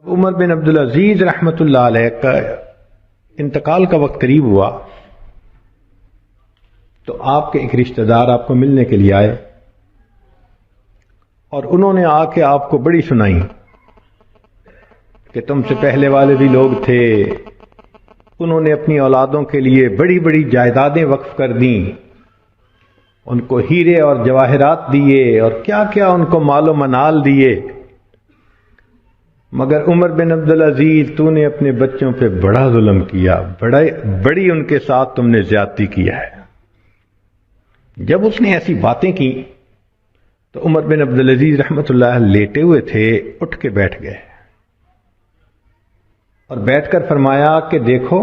عمر بن عبدالعزیز رحمۃ اللہ علیہ کا انتقال کا وقت قریب ہوا تو آپ کے ایک رشتہ دار آپ کو ملنے کے لیے آئے اور انہوں نے آ کے آپ کو بڑی سنائی کہ تم سے پہلے والے بھی لوگ تھے، انہوں نے اپنی اولادوں کے لیے بڑی بڑی جائیدادیں وقف کر دیں، ان کو ہیرے اور جواہرات دیے اور کیا کیا ان کو مال و منال دیے، مگر عمر بن عبدالعزیز تو نے اپنے بچوں پہ بڑا ظلم کیا، بڑی ان کے ساتھ تم نے زیادتی کیا ہے۔ جب اس نے ایسی باتیں کی تو عمر بن عبدالعزیز رحمۃ اللہ لیٹے ہوئے تھے، اٹھ کے بیٹھ گئے اور بیٹھ کر فرمایا کہ دیکھو،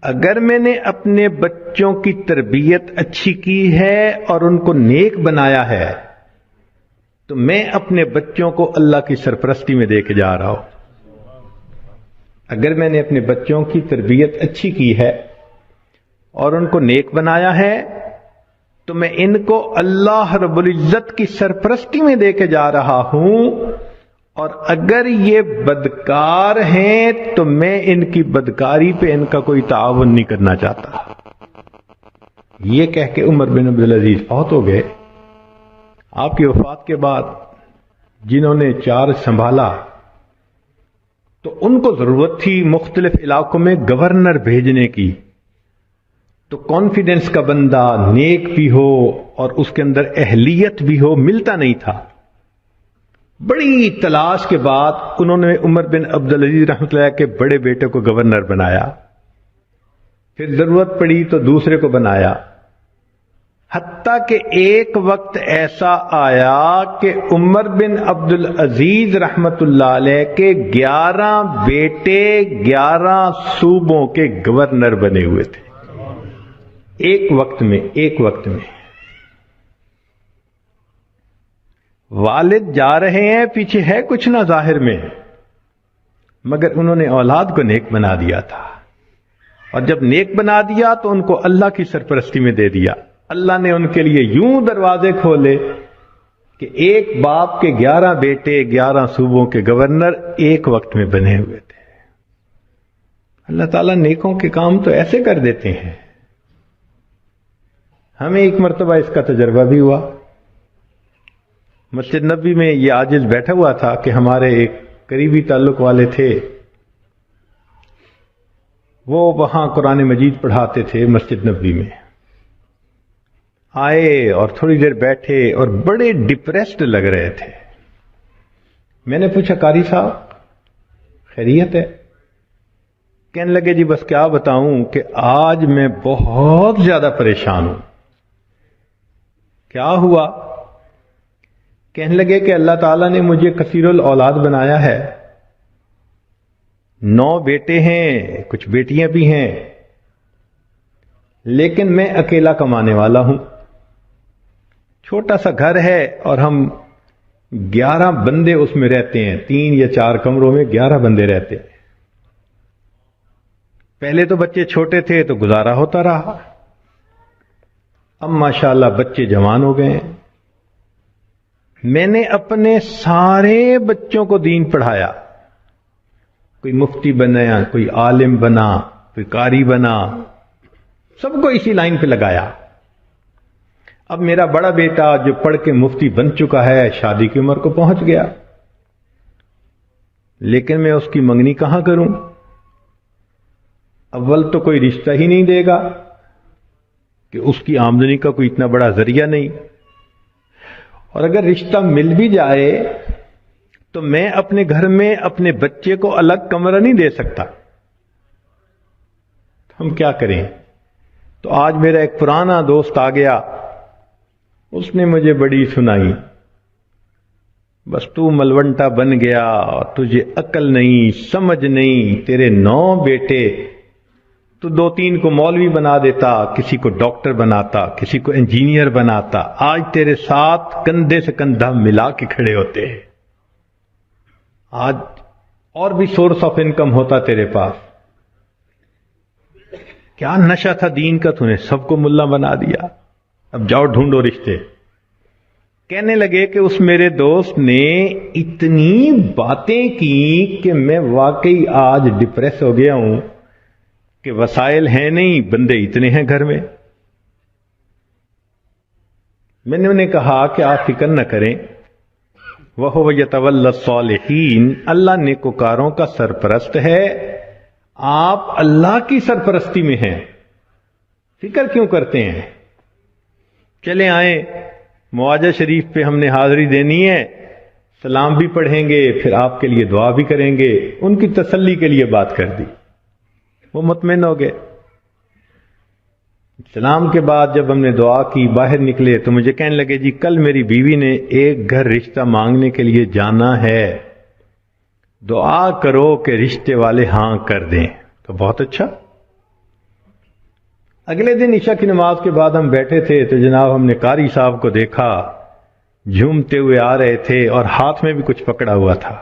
اگر میں نے اپنے بچوں کی تربیت اچھی کی ہے اور ان کو نیک بنایا ہے تو میں اپنے بچوں کو اللہ کی سرپرستی میں دے کے جا رہا ہوں۔ اگر میں نے اپنے بچوں کی تربیت اچھی کی ہے اور ان کو نیک بنایا ہے تو میں ان کو اللہ رب العزت کی سرپرستی میں دے کے جا رہا ہوں، اور اگر یہ بدکار ہیں تو میں ان کی بدکاری پہ ان کا کوئی تعاون نہیں کرنا چاہتا۔ یہ کہہ کے عمر بن عبدالعزیز فوت ہو گئے۔ آپ کی وفات کے بعد جنہوں نے چارج سنبھالا تو ان کو ضرورت تھی مختلف علاقوں میں گورنر بھیجنے کی، تو کانفیڈنس کا بندہ نیک بھی ہو اور اس کے اندر اہلیت بھی ہو ملتا نہیں تھا۔ بڑی تلاش کے بعد انہوں نے عمر بن عبدالعزیز رحمۃ اللہ کے بڑے بیٹے کو گورنر بنایا، پھر ضرورت پڑی تو دوسرے کو بنایا، حتیٰ کہ ایک وقت ایسا آیا کہ عمر بن عبدالعزیز رحمۃ اللہ علیہ کے 11 بیٹے 11 صوبوں کے گورنر بنے ہوئے تھے ایک وقت میں۔ والد جا رہے ہیں، پیچھے ہے کچھ نہ ظاہر میں، مگر انہوں نے اولاد کو نیک بنا دیا تھا، اور جب نیک بنا دیا تو ان کو اللہ کی سرپرستی میں دے دیا۔ اللہ نے ان کے لیے یوں دروازے کھولے کہ ایک باپ کے 11 بیٹے 11 صوبوں کے گورنر ایک وقت میں بنے ہوئے تھے۔ اللہ تعالیٰ نیکوں کے کام تو ایسے کر دیتے ہیں۔ ہمیں ایک مرتبہ اس کا تجربہ بھی ہوا۔ مسجد نبوی میں یہ عاجز بیٹھا ہوا تھا کہ ہمارے ایک قریبی تعلق والے تھے، وہ وہاں قرآن مجید پڑھاتے تھے مسجد نبوی میں۔ آئے اور تھوڑی دیر بیٹھے اور بڑے ڈپریسڈ لگ رہے تھے۔ میں نے پوچھا قاری صاحب خیریت ہے؟ کہنے لگے جی بس کیا بتاؤں کہ آج میں بہت زیادہ پریشان ہوں۔ کیا ہوا؟ کہنے لگے کہ اللہ تعالیٰ نے مجھے کثیر الاولاد بنایا ہے، 9 بیٹے ہیں، کچھ بیٹیاں بھی ہیں، لیکن میں اکیلا کمانے والا ہوں۔ چھوٹا سا گھر ہے اور ہم 11 بندے اس میں رہتے ہیں، 3 یا 4 کمروں میں 11 بندے رہتے ہیں۔ پہلے تو بچے چھوٹے تھے تو گزارا ہوتا رہا، اب ماشاءاللہ بچے جوان ہو گئے ہیں۔ میں نے اپنے سارے بچوں کو دین پڑھایا، کوئی مفتی بنا، کوئی عالم بنا، کوئی قاری بنا، سب کو اسی لائن پہ لگایا۔ اب میرا بڑا بیٹا جو پڑھ کے مفتی بن چکا ہے شادی کی عمر کو پہنچ گیا، لیکن میں اس کی منگنی کہاں کروں؟ اول تو کوئی رشتہ ہی نہیں دے گا کہ اس کی آمدنی کا کوئی اتنا بڑا ذریعہ نہیں، اور اگر رشتہ مل بھی جائے تو میں اپنے گھر میں اپنے بچے کو الگ کمرہ نہیں دے سکتا۔ ہم کیا کریں؟ تو آج میرا ایک پرانا دوست آ گیا، اس نے مجھے بڑی سنائی، بس تو ملونٹا بن گیا، تجھے عقل نہیں، سمجھ نہیں، تیرے 9 بیٹے، تو 2-3 کو مولوی بنا دیتا، کسی کو ڈاکٹر بناتا، کسی کو انجینئر بناتا، آج تیرے ساتھ کندھے سے کندھا ملا کے کھڑے ہوتے ہیں، آج اور بھی سورس آف انکم ہوتا تیرے پاس۔ کیا نشہ تھا دین کا، تو نے سب کو ملا بنا دیا، اب جاؤ ڈھونڈو رشتے۔ کہنے لگے کہ اس میرے دوست نے اتنی باتیں کی کہ میں واقعی آج ڈپریس ہو گیا ہوں کہ وسائل ہیں نہیں، بندے اتنے ہیں گھر میں۔ میں نے انہیں کہا کہ آپ فکر نہ کریں، وَهُوَ يَتَوَلَّى الصَّالِحِينَ، اللہ نیکوکاروں کا سرپرست ہے، آپ اللہ کی سرپرستی میں ہیں، فکر کیوں کرتے ہیں؟ چلے آئیں، معاجہ شریف پہ ہم نے حاضری دینی ہے، سلام بھی پڑھیں گے، پھر آپ کے لیے دعا بھی کریں گے۔ ان کی تسلی کے لیے بات کر دی، وہ مطمئن ہو گئے۔ سلام کے بعد جب ہم نے دعا کی، باہر نکلے تو مجھے کہنے لگے جی کل میری بیوی نے ایک گھر رشتہ مانگنے کے لیے جانا ہے، دعا کرو کہ رشتے والے ہاں کر دیں۔ تو بہت اچھا۔ اگلے دن عشاء کی نماز کے بعد ہم بیٹھے تھے تو جناب ہم نے قاری صاحب کو دیکھا، جھومتے ہوئے آ رہے تھے اور ہاتھ میں بھی کچھ پکڑا ہوا تھا۔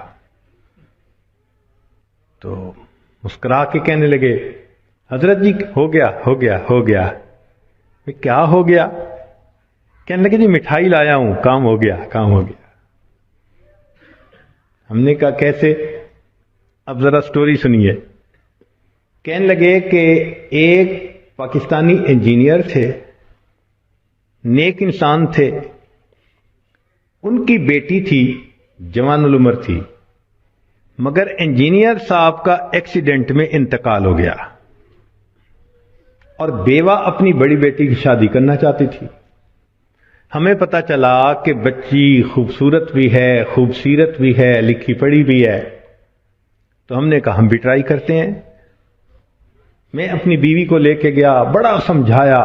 تو مسکرا کے کہنے لگے حضرت جی ہو گیا ہو گیا ہو گیا۔ کیا ہو گیا؟ کہنے لگے جی مٹھائی لایا ہوں، کام ہو گیا کام ہو گیا۔ ہم نے کہا کیسے؟ اب ذرا سٹوری سنیے۔ کہنے لگے کہ ایک پاکستانی انجینئر تھے، نیک انسان تھے، ان کی بیٹی تھی، جوان العمر تھی، مگر انجینئر صاحب کا ایکسیڈنٹ میں انتقال ہو گیا اور بیوہ اپنی بڑی بیٹی کی شادی کرنا چاہتی تھی۔ ہمیں پتا چلا کہ بچی خوبصورت بھی ہے، خوبصیرت بھی ہے، لکھی پڑھی بھی ہے، تو ہم نے کہا ہم بھی ٹرائی کرتے ہیں۔ میں اپنی بیوی کو لے کے گیا، بڑا سمجھایا،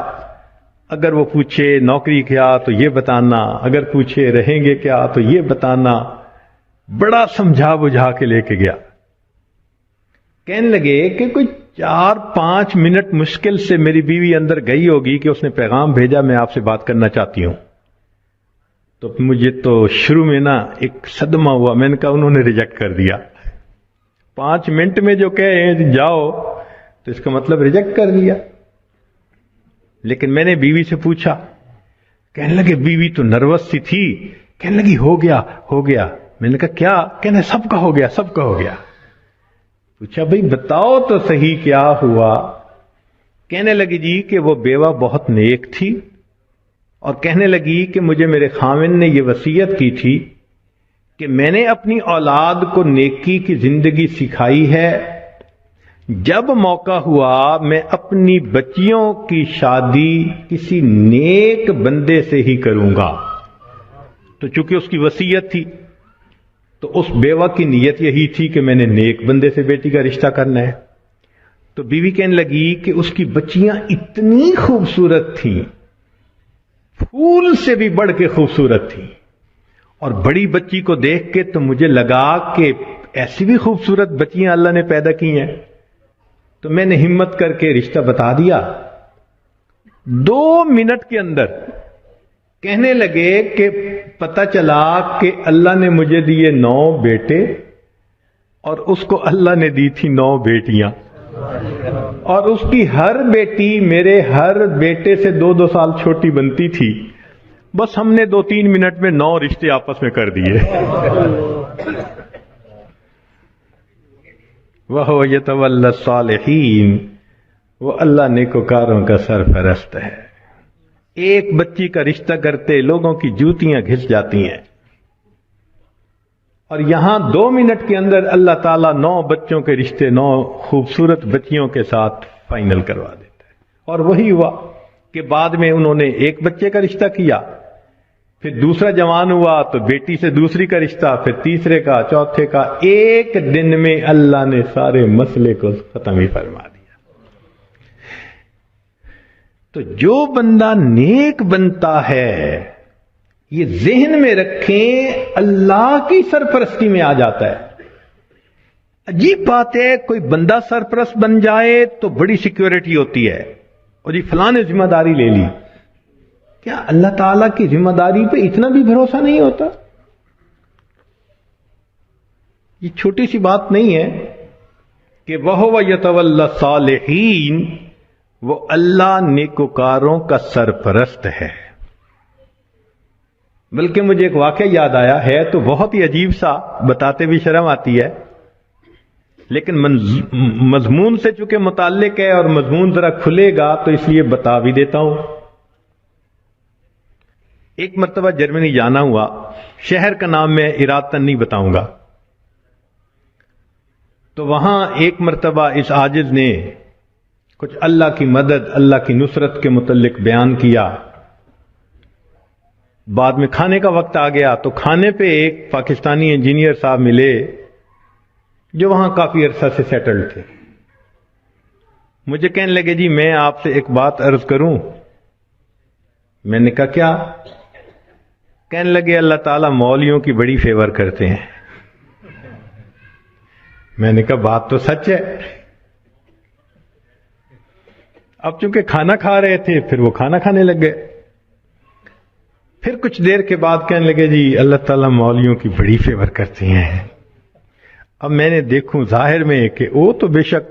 اگر وہ پوچھے نوکری کیا تو یہ بتانا، اگر پوچھے رہیں گے کیا تو یہ بتانا، بڑا سمجھا بجھا کے لے کے گیا۔ کہنے لگے کہ کوئی 4-5 منٹ مشکل سے میری بیوی اندر گئی ہوگی کہ اس نے پیغام بھیجا میں آپ سے بات کرنا چاہتی ہوں۔ تو مجھے تو شروع میں نا ایک صدمہ ہوا، میں نے کہا انہوں نے ریجیکٹ کر دیا۔ 5 منٹ میں جو کہے جاؤ تو اس کا مطلب ریجیکٹ کر دیا۔ لیکن میں نے بیوی سے پوچھا، کہنے لگے بیوی تو نروس سی تھی، کہنے لگی ہو گیا ہو گیا۔ میں نے کہا کیا؟ کہنے سب کا ہو گیا سب کا ہو گیا۔ پوچھا بھئی بتاؤ تو صحیح کیا ہوا؟ کہنے لگی جی کہ وہ بیوہ بہت نیک تھی، اور کہنے لگی کہ مجھے میرے خاوند نے یہ وصیت کی تھی کہ میں نے اپنی اولاد کو نیکی کی زندگی سکھائی ہے، جب موقع ہوا میں اپنی بچیوں کی شادی کسی نیک بندے سے ہی کروں گا۔ تو چونکہ اس کی وصیت تھی تو اس بیوہ کی نیت یہی تھی کہ میں نے نیک بندے سے بیٹی کا رشتہ کرنا ہے۔ تو بیوی کہنے لگی کہ اس کی بچیاں اتنی خوبصورت تھیں، پھول سے بھی بڑھ کے خوبصورت تھیں، اور بڑی بچی کو دیکھ کے تو مجھے لگا کہ ایسی بھی خوبصورت بچیاں اللہ نے پیدا کی ہیں۔ تو میں نے ہمت کر کے رشتہ بتا دیا۔ 2 منٹ کے اندر کہنے لگے کہ پتہ چلا کہ اللہ نے مجھے دیے 9 بیٹے اور اس کو اللہ نے دی تھی 9 بیٹیاں، اور اس کی ہر بیٹی میرے ہر بیٹے سے 2-2 سال چھوٹی بنتی تھی۔ بس ہم نے 2-3 منٹ میں 9 رشتے آپس میں کر دیے۔ وَهُوَ يَتَوَلَّى الصَّالِحِينَ، وہ اللہ نیکوکاروں کا سرپرست ہے۔ ایک بچی کا رشتہ کرتے لوگوں کی جوتیاں گھس جاتی ہیں، اور یہاں 2 منٹ کے اندر اللہ تعالیٰ 9 بچوں کے رشتے 9 خوبصورت بچیوں کے ساتھ فائنل کروا دیتا ہے۔ اور وہی ہوا کہ بعد میں انہوں نے ایک بچے کا رشتہ کیا، پھر دوسرا جوان ہوا تو بیٹی سے دوسری کا رشتہ، پھر تیسرے کا، چوتھے کا، ایک دن میں اللہ نے سارے مسئلے کو ختم ہی فرما دیا۔ تو جو بندہ نیک بنتا ہے، یہ ذہن میں رکھیں، اللہ کی سرپرستی میں آ جاتا ہے۔ عجیب بات ہے، کوئی بندہ سرپرست بن جائے تو بڑی سیکیورٹی ہوتی ہے، اور یہ فلاں نے ذمہ داری لے لی۔ کیا اللہ تعالیٰ کی ذمہ داری پہ اتنا بھی بھروسہ نہیں ہوتا؟ یہ چھوٹی سی بات نہیں ہے کہ وَهُوَ يَتَوَلَّى الصَّالِحِينَ، وہ اللہ نیکوکاروں کا سرپرست ہے۔ بلکہ مجھے ایک واقعہ یاد آیا ہے تو بہت ہی عجیب سا، بتاتے بھی شرم آتی ہے، لیکن مضمون سے چونکہ متعلق ہے اور مضمون ذرا کھلے گا تو اس لیے بتا بھی دیتا ہوں۔ ایک مرتبہ جرمنی جانا ہوا، شہر کا نام میں ارادتاً نہیں بتاؤں گا، تو وہاں ایک مرتبہ اس عاجز نے کچھ اللہ کی مدد، اللہ کی نصرت کے متعلق بیان کیا۔ بعد میں کھانے کا وقت آ گیا تو کھانے پہ ایک پاکستانی انجینئر صاحب ملے جو وہاں کافی عرصہ سے سیٹلڈ تھے۔ مجھے کہنے لگے جی میں آپ سے ایک بات عرض کروں؟ میں نے کہا کیا؟ کہنے لگے اللہ تعالیٰ مولویوں کی بڑی فیور کرتے ہیں۔ میں نے کہا بات تو سچ ہے۔ اب چونکہ کھانا کھا رہے تھے پھر وہ کھانا کھانے لگ گئے۔ پھر کچھ دیر کے بعد کہنے لگے جی اللہ تعالیٰ مولویوں کی بڑی فیور کرتے ہیں۔ اب میں نے دیکھوں ظاہر میں کہ وہ تو بے شک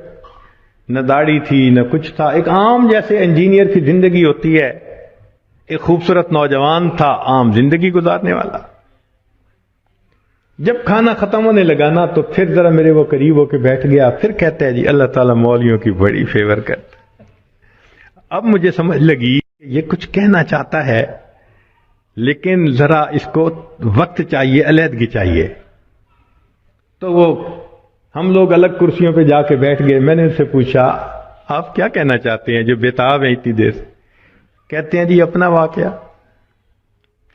نہ داڑھی تھی نہ کچھ تھا، ایک عام جیسے انجینئر کی زندگی ہوتی ہے، ایک خوبصورت نوجوان تھا عام زندگی گزارنے والا۔ جب کھانا ختم ہونے لگا نا تو پھر ذرا میرے وہ قریب ہو کے بیٹھ گیا، پھر کہتا ہے جی اللہ تعالیٰ مولویوں کی بڑی فیور کرتا۔ اب مجھے سمجھ لگی یہ کچھ کہنا چاہتا ہے لیکن ذرا اس کو وقت چاہیے، علیحدگی چاہیے۔ تو وہ ہم لوگ الگ کرسیوں پہ جا کے بیٹھ گئے۔ میں نے ان سے پوچھا آپ کیا کہنا چاہتے ہیں جو بےتاب ہیں اتنی دیر سے؟ کہتے ہیں جی اپنا واقعہ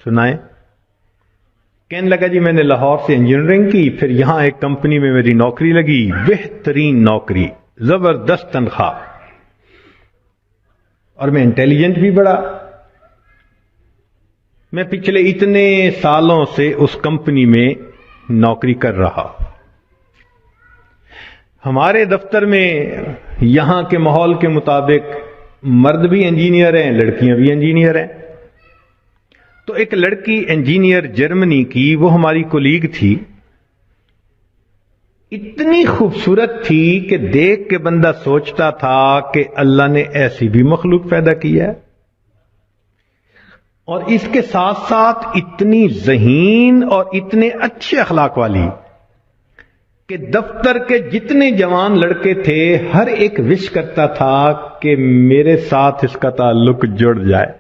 سنائیں۔ کہنے لگا جی میں نے لاہور سے انجینئرنگ کی، پھر یہاں ایک کمپنی میں میری نوکری لگی، بہترین نوکری، زبردست تنخواہ، اور میں انٹیلیجنٹ بھی بڑا۔ میں پچھلے اتنے سالوں سے اس کمپنی میں نوکری کر رہا۔ ہمارے دفتر میں یہاں کے ماحول کے مطابق مرد بھی انجینئر ہیں، لڑکیاں بھی انجینئر ہیں۔ تو ایک لڑکی انجینئر جرمنی کی، وہ ہماری کولیگ تھی، اتنی خوبصورت تھی کہ دیکھ کے بندہ سوچتا تھا کہ اللہ نے ایسی بھی مخلوق پیدا کی ہے، اور اس کے ساتھ ساتھ اتنی ذہین اور اتنے اچھے اخلاق والی کہ دفتر کے جتنے جوان لڑکے تھے ہر ایک وش کرتا تھا کہ میرے ساتھ اس کا تعلق جڑ جائے۔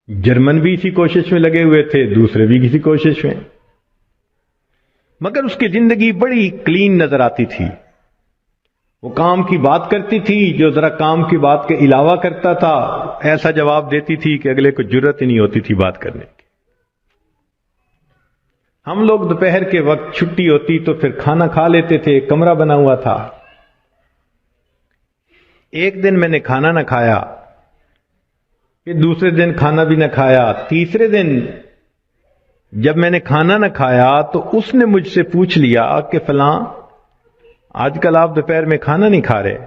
جرمن بھی اسی کوشش میں لگے ہوئے تھے، دوسرے بھی کسی کوشش میں، مگر اس کی زندگی بڑی کلین نظر آتی تھی۔ وہ کام کی بات کرتی تھی، جو ذرا کام کی بات کے علاوہ کرتا تھا ایسا جواب دیتی تھی کہ اگلے کو جرت ہی نہیں ہوتی تھی بات کرنے کی۔ ہم لوگ دوپہر کے وقت چھٹی ہوتی تو پھر کھانا کھا لیتے تھے، کمرہ بنا ہوا تھا۔ ایک دن میں نے کھانا نہ کھایا، پھر دوسرے دن کھانا بھی نہ کھایا، تیسرے دن جب میں نے کھانا نہ کھایا تو اس نے مجھ سے پوچھ لیا کہ فلاں آج کل آپ دوپہر میں کھانا نہیں کھا رہے؟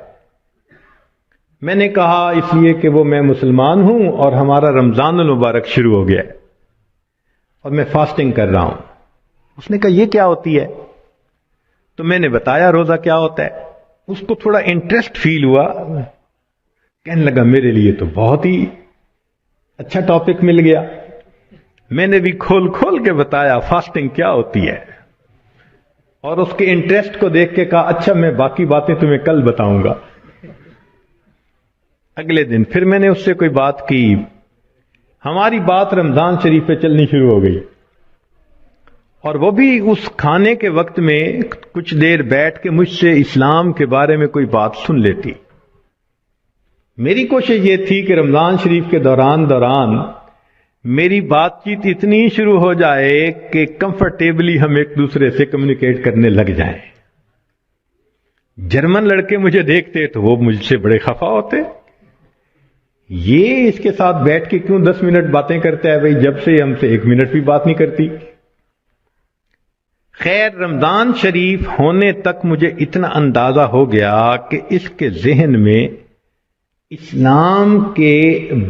میں نے کہا اس لیے کہ وہ میں مسلمان ہوں اور ہمارا رمضان المبارک شروع ہو گیا ہے اور میں فاسٹنگ کر رہا ہوں۔ اس نے کہا یہ کیا ہوتی ہے؟ تو میں نے بتایا روزہ کیا ہوتا ہے۔ اس کو تھوڑا انٹرسٹ فیل ہوا، کہنے لگا میرے لیے تو بہت ہی اچھا ٹاپک مل گیا۔ میں نے بھی کھول کھول کے بتایا فاسٹنگ کیا ہوتی ہے، اور اس کے انٹرسٹ کو دیکھ کے کہا اچھا میں باقی باتیں تمہیں کل بتاؤں گا۔ اگلے دن پھر میں نے اس سے کوئی بات کی، ہماری بات رمضان شریف پہ چلنی شروع ہو گئی، اور وہ بھی اس کھانے کے وقت میں کچھ دیر بیٹھ کے مجھ سے اسلام کے بارے میں کوئی بات سن لیتی۔ میری کوشش یہ تھی کہ رمضان شریف کے دوران میری بات چیت اتنی شروع ہو جائے کہ کمفرٹیبلی ہم ایک دوسرے سے کمیونیکیٹ کرنے لگ جائیں۔ جرمن لڑکے مجھے دیکھتے تو وہ مجھ سے بڑے خفا ہوتے، یہ اس کے ساتھ بیٹھ کے کیوں 10 منٹ باتیں کرتا ہے؟ بھئی جب سے ہم سے 1 منٹ بھی بات نہیں کرتی۔ خیر رمضان شریف ہونے تک مجھے اتنا اندازہ ہو گیا کہ اس کے ذہن میں اسلام کے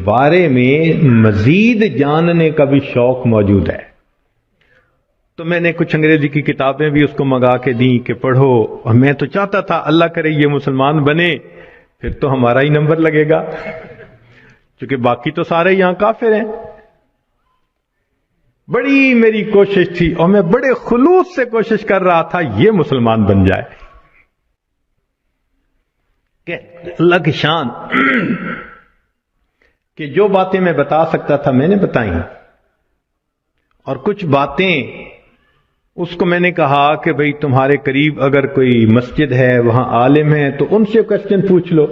بارے میں مزید جاننے کا بھی شوق موجود ہے۔ تو میں نے کچھ انگریزی کی کتابیں بھی اس کو منگا کے دیں کہ پڑھو، اور میں تو چاہتا تھا اللہ کرے یہ مسلمان بنے پھر تو ہمارا ہی نمبر لگے گا۔ چونکہ باقی تو سارے یہاں کافر ہیں. بڑی میری کوشش تھی اور میں بڑے خلوص سے کوشش کر رہا تھا یہ مسلمان بن جائے. کہ اللہ کی شان کہ جو باتیں میں بتا سکتا تھا میں نے بتائیں، اور کچھ باتیں اس کو میں نے کہا کہ بھئی تمہارے قریب اگر کوئی مسجد ہے، وہاں عالم ہے، تو ان سے کوسچن پوچھ لو.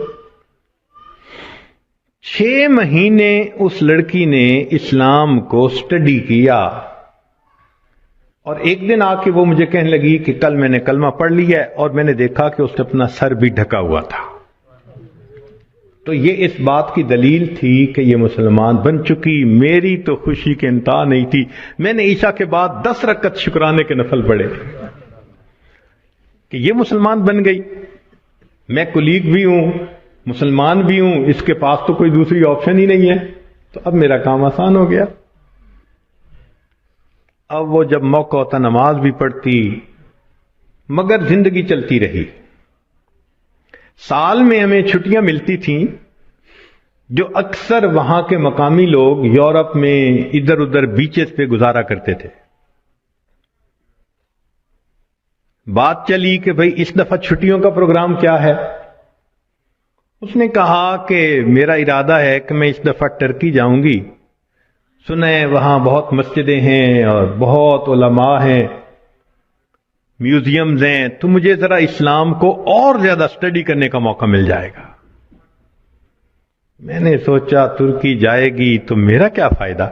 6 مہینے اس لڑکی نے اسلام کو سٹڈی کیا، اور ایک دن آ کے وہ مجھے کہنے لگی کہ کل میں نے کلمہ پڑھ لیا ہے، اور میں نے دیکھا کہ اس نے اپنا سر بھی ڈھکا ہوا تھا. تو یہ اس بات کی دلیل تھی کہ یہ مسلمان بن چکی. میری تو خوشی کے انتہا نہیں تھی. میں نے عشاء کے بعد 10 رکعت شکرانے کے نفل پڑھے کہ یہ مسلمان بن گئی. میں کلیگ بھی ہوں، مسلمان بھی ہوں، اس کے پاس تو کوئی دوسری آپشن ہی نہیں ہے. تو اب میرا کام آسان ہو گیا. اب وہ جب موقع ہوتا نماز بھی پڑھتی، مگر زندگی چلتی رہی. سال میں ہمیں چھٹیاں ملتی تھیں جو اکثر وہاں کے مقامی لوگ یورپ میں ادھر ادھر بیچز پہ گزارا کرتے تھے. بات چلی کہ بھئی اس دفعہ چھٹیوں کا پروگرام کیا ہے. اس نے کہا کہ میرا ارادہ ہے کہ میں اس دفعہ ٹرکی جاؤں گی. سنیں وہاں بہت مسجدیں ہیں اور بہت علماء ہیں، میوزیمز ہیں، تو مجھے ذرا اسلام کو اور زیادہ سٹڈی کرنے کا موقع مل جائے گا. میں نے سوچا ترکی جائے گی تو میرا کیا فائدہ.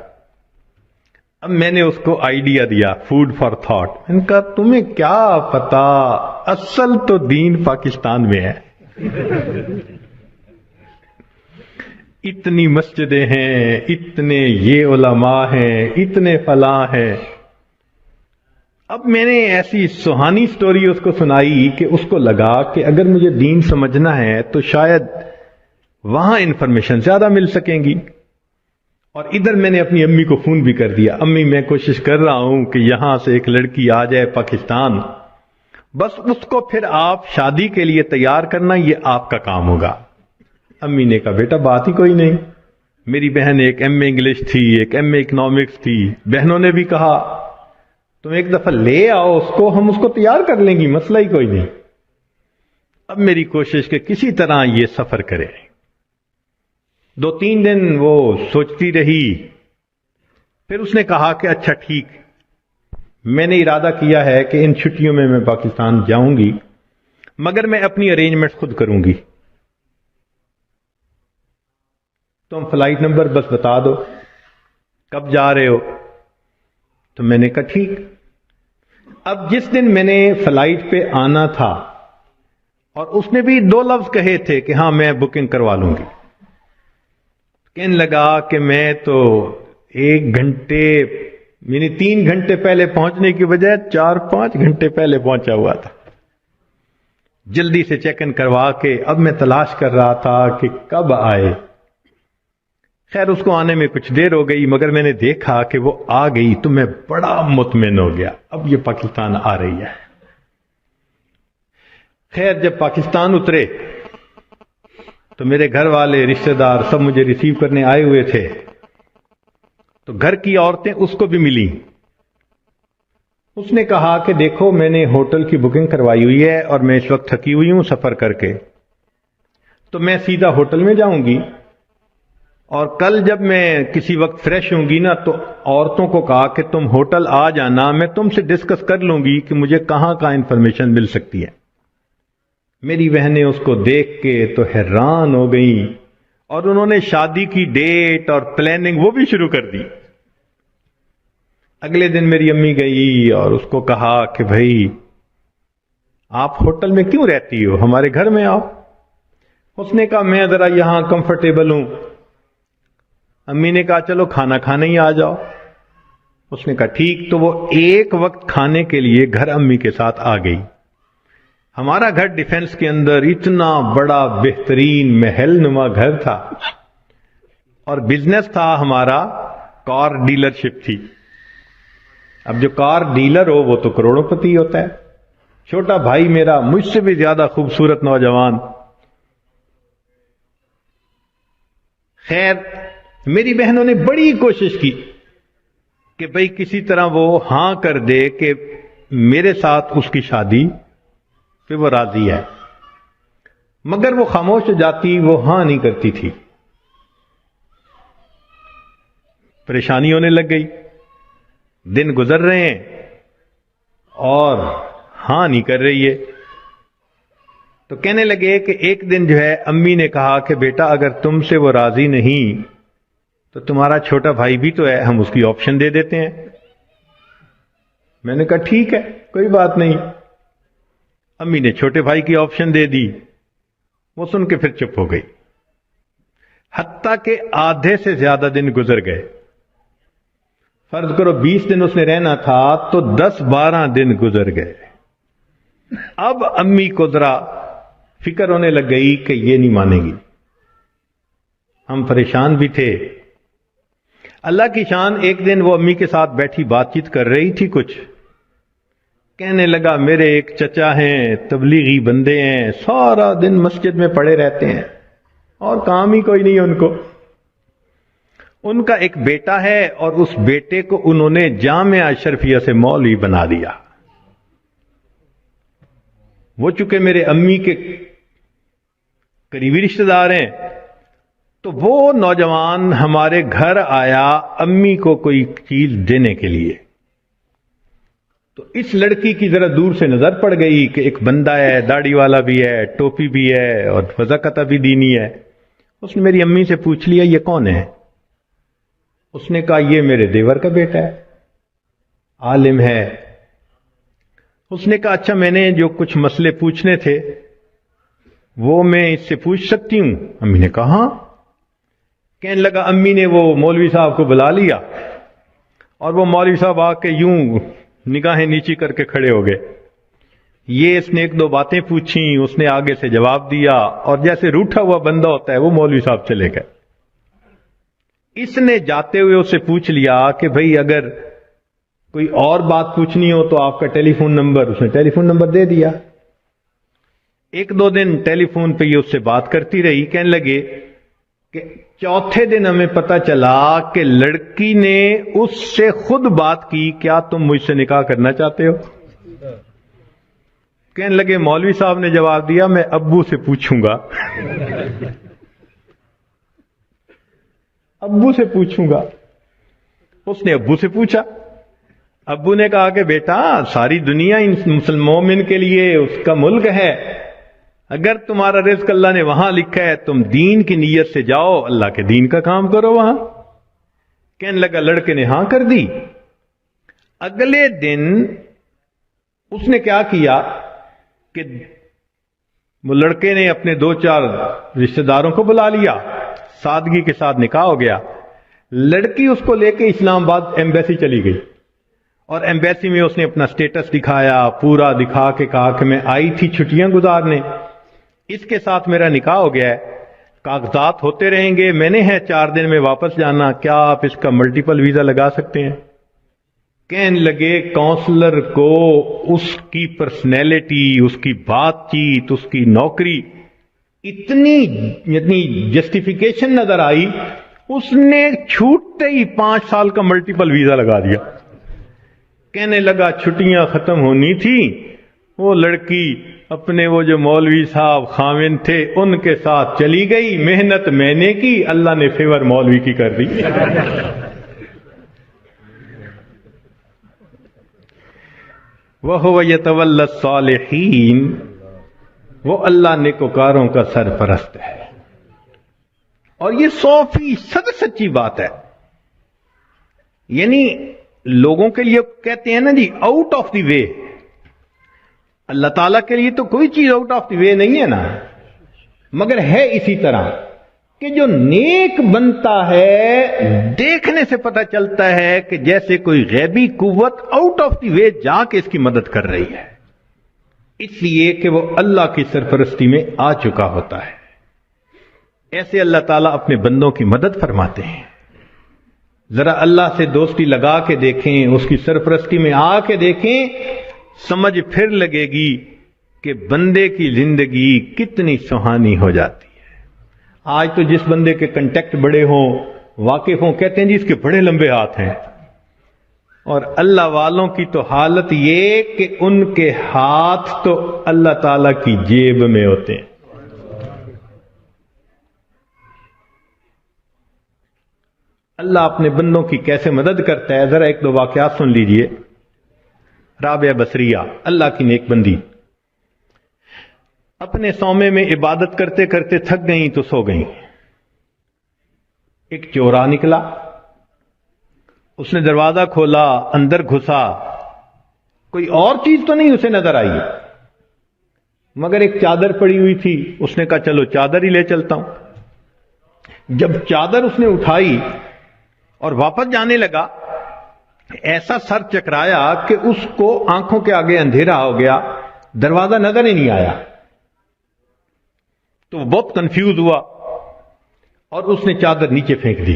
اب میں نے اس کو آئیڈیا دیا، فوڈ فار تھاٹ. میں نے کہا تمہیں کیا پتا، اصل تو دین پاکستان میں ہے. اتنی مسجدیں ہیں، اتنے یہ علماء ہیں، اتنے فلاں ہیں. اب میں نے ایسی سہانی سٹوری اس کو سنائی کہ اس کو لگا کہ اگر مجھے دین سمجھنا ہے تو شاید وہاں انفارمیشن زیادہ مل سکیں گی. اور ادھر میں نے اپنی امی کو فون بھی کر دیا، امی میں کوشش کر رہا ہوں کہ یہاں سے ایک لڑکی آ جائے پاکستان، بس اس کو پھر آپ شادی کے لیے تیار کرنا، یہ آپ کا کام ہوگا. امی نے کہا بیٹا بات ہی کوئی نہیں. میری بہن ایک ایم اے انگلش تھی، ایک ایم اے اکنامکس تھی. بہنوں نے بھی کہا تم ایک دفعہ لے آؤ اس کو، ہم اس کو تیار کر لیں گی، مسئلہ ہی کوئی نہیں. اب میری کوشش کہ کسی طرح یہ سفر کرے. 2-3 دن وہ سوچتی رہی. پھر اس نے کہا کہ اچھا ٹھیک، میں نے ارادہ کیا ہے کہ ان چھٹیوں میں پاکستان جاؤں گی، مگر میں اپنی ارینجمنٹ خود کروں گی. تم فلائٹ نمبر بس بتا دو، کب جا رہے ہو. تو میں نے کہا ٹھیک. اب جس دن میں نے فلائٹ پہ آنا تھا، اور اس نے بھی 2 لفظ کہے تھے کہ ہاں میں بکنگ کروا لوں گی، کہنے لگا کہ میں تو 1 گھنٹے یعنی 3 گھنٹے پہلے پہنچنے کی بجائے 4-5 گھنٹے پہلے پہنچا ہوا تھا. جلدی سے چیک ان کروا کے اب میں تلاش کر رہا تھا کہ کب آئے. خیر اس کو آنے میں کچھ دیر ہو گئی، مگر میں نے دیکھا کہ وہ آ گئی تو میں بڑا مطمئن ہو گیا، اب یہ پاکستان آ رہی ہے. خیر جب پاکستان اترے تو میرے گھر والے رشتہ دار سب مجھے ریسیو کرنے آئے ہوئے تھے. تو گھر کی عورتیں اس کو بھی ملی. اس نے کہا کہ دیکھو میں نے ہوٹل کی بکنگ کروائی ہوئی ہے اور میں اس وقت تھکی ہوئی ہوں سفر کر کے، تو میں سیدھا ہوٹل میں جاؤں گی، اور کل جب میں کسی وقت فریش ہوں گی نا تو عورتوں کو کہا کہ تم ہوٹل آ جانا، میں تم سے ڈسکس کر لوں گی کہ مجھے کہاں انفارمیشن مل سکتی ہے. میری بہنیں اس کو دیکھ کے تو حیران ہو گئیں، اور انہوں نے شادی کی ڈیٹ اور پلاننگ وہ بھی شروع کر دی. اگلے دن میری امی گئی اور اس کو کہا کہ بھائی آپ ہوٹل میں کیوں رہتی ہو، ہمارے گھر میں آؤ. اس نے کہا میں ذرا یہاں کمفرٹیبل ہوں. امی نے کہا چلو کھانا کھانے ہی آ جاؤ. اس نے کہا ٹھیک. تو وہ ایک وقت کھانے کے لیے گھر امی کے ساتھ آ گئی. ہمارا گھر ڈیفنس کے اندر اتنا بڑا بہترین محل نما گھر تھا، اور بزنس تھا ہمارا کار ڈیلرشپ تھی. اب جو کار ڈیلر ہو وہ تو کروڑوں پتی ہوتا ہے. چھوٹا بھائی میرا مجھ سے بھی زیادہ خوبصورت نوجوان. خیر میری بہنوں نے بڑی کوشش کی کہ بھئی کسی طرح وہ ہاں کر دے کہ میرے ساتھ اس کی شادی پہ وہ راضی ہے، مگر وہ خاموش ہو جاتی، وہ ہاں نہیں کرتی تھی۔ پریشانی ہونے لگ گئی، دن گزر رہے ہیں اور ہاں نہیں کر رہی ہے۔ تو کہنے لگے کہ ایک دن جو ہے امی نے کہا کہ بیٹا اگر تم سے وہ راضی نہیں تو تمہارا چھوٹا بھائی بھی تو ہے، ہم اس کی آپشن دے دیتے ہیں۔ میں نے کہا ٹھیک ہے، کوئی بات نہیں۔ امی نے چھوٹے بھائی کی آپشن دے دی، وہ سن کے پھر چپ ہو گئی، حتیٰ کہ آدھے سے زیادہ دن گزر گئے۔ فرض کرو 20 دن اس نے رہنا تھا تو 10-12 دن گزر گئے۔ اب امی کو ذرا فکر ہونے لگ گئی کہ یہ نہیں مانے گی۔ ہم پریشان بھی تھے۔ اللہ کی شان، ایک دن وہ امی کے ساتھ بیٹھی بات چیت کر رہی تھی، کچھ کہنے لگا میرے ایک چچا ہیں، تبلیغی بندے ہیں، سارا دن مسجد میں پڑے رہتے ہیں اور کام ہی کوئی نہیں ان کو۔ ان کا ایک بیٹا ہے اور اس بیٹے کو انہوں نے جامعہ اشرفیہ سے مولوی بنا دیا۔ وہ چونکہ میرے امی کے قریبی رشتہ دار ہیں تو وہ نوجوان ہمارے گھر آیا امی کو کوئی چیز دینے کے لیے۔ تو اس لڑکی کی ذرا دور سے نظر پڑ گئی کہ ایک بندہ ہے، داڑھی والا بھی ہے، ٹوپی بھی ہے اور وضاقتہ بھی دینی ہے۔ اس نے میری امی سے پوچھ لیا یہ کون ہے؟ اس نے کہا یہ میرے دیور کا بیٹا ہے، عالم ہے۔ اس نے کہا اچھا میں نے جو کچھ مسئلے پوچھنے تھے وہ میں اس سے پوچھ سکتی ہوں؟ امی نے کہا ہاں۔ کہنے لگا امی نے وہ مولوی صاحب کو بلا لیا اور وہ مولوی صاحب آ کے یوں نگاہیں نیچی کر کے کھڑے ہو گئے۔ یہ اس نے ایک دو باتیں پوچھیں، اس نے آگے سے جواب دیا اور جیسے روٹھا ہوا بندہ ہوتا ہے وہ مولوی صاحب چلے گئے۔ اس نے جاتے ہوئے اس سے پوچھ لیا کہ بھئی اگر کوئی اور بات پوچھنی ہو تو آپ کا ٹیلی فون نمبر، اس نے ٹیلی فون نمبر دے دیا۔ ایک دو دن ٹیلی فون پہ یہ اس سے بات کرتی رہی۔ کہنے لگے کہ چوتھے دن ہمیں پتا چلا کہ لڑکی نے اس سے خود بات کی، کیا تم مجھ سے نکاح کرنا چاہتے ہو؟ کہنے لگے مولوی صاحب نے جواب دیا میں ابو سے پوچھوں گا۔ ابو سے پوچھوں گا۔ اس نے ابو سے پوچھا۔ ابو نے کہا کہ بیٹا ساری دنیا ان مسلمانوں کے لیے اس کا ملک ہے، اگر تمہارا رزق اللہ نے وہاں لکھا ہے تم دین کی نیت سے جاؤ، اللہ کے دین کا کام کرو وہاں۔ کہنے لگا لڑکے نے ہاں کر دی۔ اگلے دن اس نے کیا کیا کہ وہ لڑکے نے اپنے 2-4 رشتہ داروں کو بلا لیا، سادگی کے ساتھ نکاح ہو گیا۔ لڑکی اس کو لے کے اسلام آباد ایمبیسی چلی گئی اور ایمبیسی میں اس نے اپنا سٹیٹس دکھایا، پورا دکھا کے کہا کہ میں آئی تھی چھٹیاں گزارنے، اس کے ساتھ میرا نکاح ہو گیا ہے، کاغذات ہوتے رہیں گے، میں نے ہے 4 دن میں واپس جانا، کیا آپ اس کا ملٹیپل ویزا لگا سکتے ہیں؟ کہنے لگے کونسلر کو اس کی پرسنالٹی، اس کی بات چیت، اس کی نوکری اتنی جسٹیفیکیشن نظر آئی، اس نے چھوٹتے ہی 5 سال کا ملٹیپل ویزا لگا دیا۔ کہنے لگا چھٹیاں ختم ہونی تھی، وہ لڑکی اپنے وہ جو مولوی صاحب خاوند تھے ان کے ساتھ چلی گئی، محنت میں نے کی، اللہ نے فیور مولوی کی کر دی۔ وَهُوَ يَتَوَلَّى الصَّالِحِينَ، وہ اللہ نیکوکاروں کا سرپرست ہے۔ اور یہ 100% سچی بات ہے۔ یعنی لوگوں کے لیے کہتے ہیں نا جی آؤٹ آف دی وے، اللہ تعالیٰ کے لیے تو کوئی چیز آؤٹ آف دی وے نہیں ہے نا، مگر ہے اسی طرح کہ جو نیک بنتا ہے دیکھنے سے پتہ چلتا ہے کہ جیسے کوئی غیبی قوت آؤٹ آف دی وے جا کے اس کی مدد کر رہی ہے، اس لیے کہ وہ اللہ کی سرپرستی میں آ چکا ہوتا ہے۔ ایسے اللہ تعالیٰ اپنے بندوں کی مدد فرماتے ہیں۔ ذرا اللہ سے دوستی لگا کے دیکھیں، اس کی سرپرستی میں آ کے دیکھیں، سمجھ پھر لگے گی کہ بندے کی زندگی کتنی سہانی ہو جاتی ہے۔ آج تو جس بندے کے کنٹیکٹ بڑے ہوں واقف ہوں کہتے ہیں جی اس کے بڑے لمبے ہاتھ ہیں، اور اللہ والوں کی تو حالت یہ کہ ان کے ہاتھ تو اللہ تعالی کی جیب میں ہوتے ہیں۔ اللہ اپنے بندوں کی کیسے مدد کرتا ہے، ذرا ایک دو واقعات سن لیجئے۔ رابعہ بصریہ، اللہ کی نیک بندی، اپنے صومعے میں عبادت کرتے کرتے تھک گئیں تو سو گئیں۔ ایک چورا نکلا، اس نے دروازہ کھولا، اندر گھسا، کوئی اور چیز تو نہیں اسے نظر آئی مگر ایک چادر پڑی ہوئی تھی۔ اس نے کہا چلو چادر ہی لے چلتا ہوں۔ جب چادر اس نے اٹھائی اور واپس جانے لگا، ایسا سر چکرایا کہ اس کو آنکھوں کے آگے اندھیرا ہو گیا، دروازہ نظر ہی نہیں آیا۔ تو وہ بہت کنفیوز ہوا اور اس نے چادر نیچے پھینک دی۔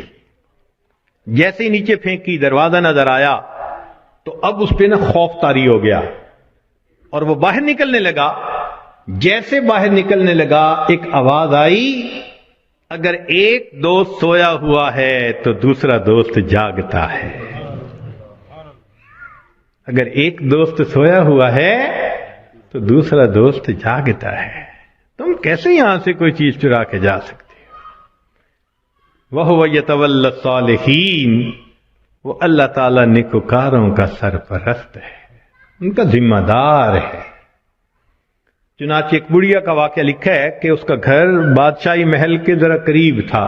جیسے ہی نیچے پھینکی، دروازہ نظر آیا تو اب اس پہ خوف طاری ہو گیا اور وہ باہر نکلنے لگا۔ جیسے باہر نکلنے لگا ایک آواز آئی، اگر ایک دوست سویا ہوا ہے تو دوسرا دوست جاگتا ہے۔ اگر ایک دوست سویا ہوا ہے تو دوسرا دوست جاگتا ہے۔ تم کیسے یہاں سے کوئی چیز چرا کے جا سکتے ہو؟ وَهُوَ يَتَوَلَّى الصَّالِحِينَ، وہ اللہ تعالیٰ نیکوکاروں کا سرپرست ہے، ان کا ذمہ دار ہے۔ چنانچہ ایک بڑھیا کا واقعہ لکھا ہے کہ اس کا گھر بادشاہی محل کے ذرا قریب تھا،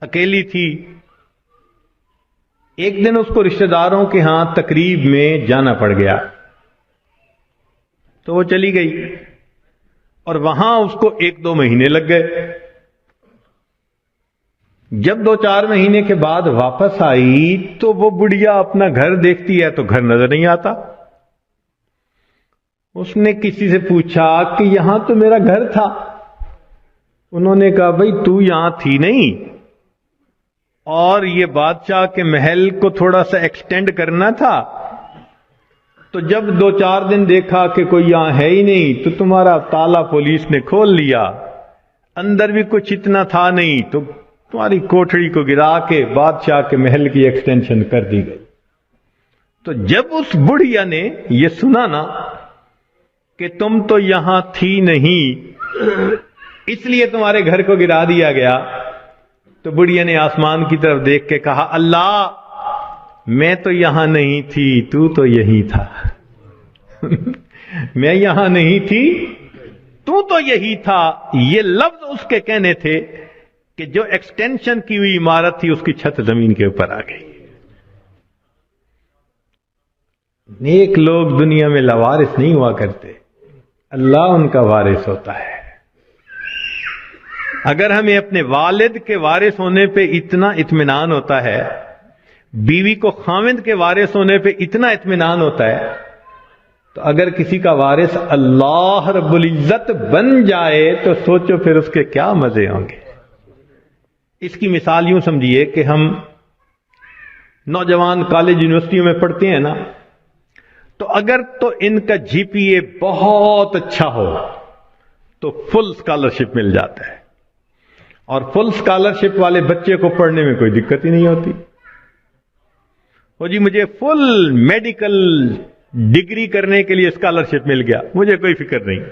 اکیلی تھی۔ ایک دن اس کو رشتہ داروں کے ہاں تقریب میں جانا پڑ گیا تو وہ چلی گئی، اور وہاں اس کو 1-2 مہینے لگ گئے۔ جب 2-4 مہینے کے بعد واپس آئی تو وہ بڑھیا اپنا گھر دیکھتی ہے تو گھر نظر نہیں آتا۔ اس نے کسی سے پوچھا کہ یہاں تو میرا گھر تھا۔ انہوں نے کہا بھئی تو یہاں تھی نہیں، اور یہ بادشاہ کے محل کو تھوڑا سا ایکسٹینڈ کرنا تھا، تو جب 2-4 دن دیکھا کہ کوئی یہاں ہے ہی نہیں تو تمہارا تالا پولیس نے کھول لیا، اندر بھی کچھ اتنا تھا نہیں، تو تمہاری کوٹھڑی کو گرا کے بادشاہ کے محل کی ایکسٹینشن کر دی گئی۔ تو جب اس بڑھیا نے یہ سنا نا کہ تم تو یہاں تھی نہیں اس لیے تمہارے گھر کو گرا دیا گیا، تو بڑھیا نے آسمان کی طرف دیکھ کے کہا اللہ میں تو یہاں نہیں تھی، تو تو یہی تھا۔ میں یہاں نہیں تھی، تو یہی تھا۔ یہ لفظ اس کے کہنے تھے کہ جو ایکسٹینشن کی ہوئی عمارت تھی اس کی چھت زمین کے اوپر آ گئی۔ نیک لوگ دنیا میں لاوارث نہیں ہوا کرتے، اللہ ان کا وارث ہوتا ہے۔ اگر ہمیں اپنے والد کے وارث ہونے پہ اتنا اطمینان ہوتا ہے، بیوی کو خاوند کے وارث ہونے پہ اتنا اطمینان ہوتا ہے، تو اگر کسی کا وارث اللہ رب العزت بن جائے تو سوچو پھر اس کے کیا مزے ہوں گے۔ اس کی مثال یوں سمجھیے کہ ہم نوجوان کالج یونیورسٹیوں میں پڑھتے ہیں نا، تو اگر تو ان کا جی پی اے بہت اچھا ہو تو فل اسکالرشپ مل جاتا ہے، اور فل اسکالرشپ والے بچے کو پڑھنے میں کوئی دقت ہی نہیں ہوتی۔ وہ جی مجھے فل میڈیکل ڈگری کرنے کے لیے اسکالرشپ مل گیا، مجھے کوئی فکر نہیں۔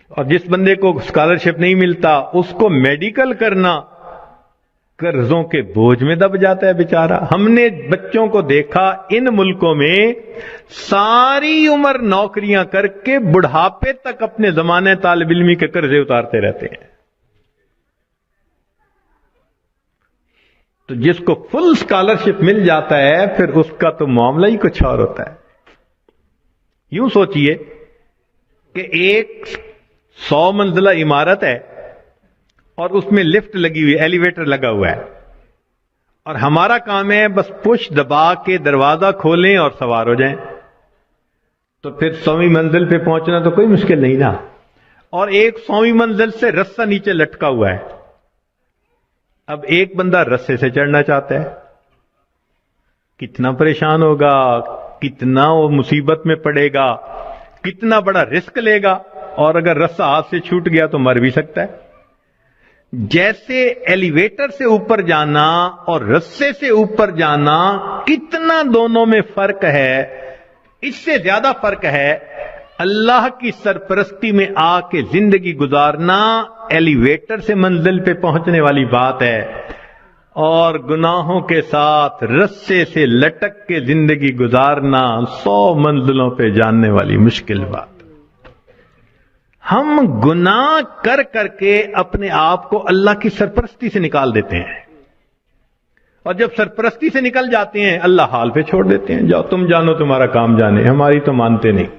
اور جس بندے کو اسکالرشپ نہیں ملتا اس کو میڈیکل کرنا قرضوں کے بوجھ میں دب جاتا ہے بیچارہ۔ ہم نے بچوں کو دیکھا ان ملکوں میں ساری عمر نوکریاں کر کے بڑھاپے تک اپنے زمانے طالب علمی کے قرضے اتارتے رہتے ہیں۔ تو جس کو فل اسکالرشپ مل جاتا ہے پھر اس کا تو معاملہ ہی کچھ اور ہوتا ہے۔ یوں سوچئے کہ ایک 100 منزلہ عمارت ہے اور اس میں لفٹ لگی ہوئی، ایلیویٹر لگا ہوا ہے، اور ہمارا کام ہے بس پش دبا کے دروازہ کھولیں اور سوار ہو جائیں، تو پھر 100ویں منزل پہ پہنچنا تو کوئی مشکل نہیں نا۔ اور ایک 100ویں منزل سے رسہ نیچے لٹکا ہوا ہے، اب ایک بندہ رسے سے چڑھنا چاہتا ہے، کتنا پریشان ہوگا، کتنا وہ مصیبت میں پڑے گا، کتنا بڑا رسک لے گا، اور اگر رسہ ہاتھ سے چھوٹ گیا تو مر بھی سکتا ہے۔ جیسے ایلیویٹر سے اوپر جانا اور رسے سے اوپر جانا کتنا دونوں میں فرق ہے، اس سے زیادہ فرق ہے اللہ کی سرپرستی میں آ کے زندگی گزارنا ایلیویٹر سے منزل پہ پہنچنے والی بات ہے، اور گناہوں کے ساتھ رسے سے لٹک کے زندگی گزارنا 100 منزلوں پہ جاننے والی مشکل بات۔ ہم گناہ کر کر کے اپنے آپ کو اللہ کی سرپرستی سے نکال دیتے ہیں، اور جب سرپرستی سے نکل جاتے ہیں اللہ حال پہ چھوڑ دیتے ہیں، جاؤ تم جانو تمہارا کام جانے، ہماری تو مانتے نہیں۔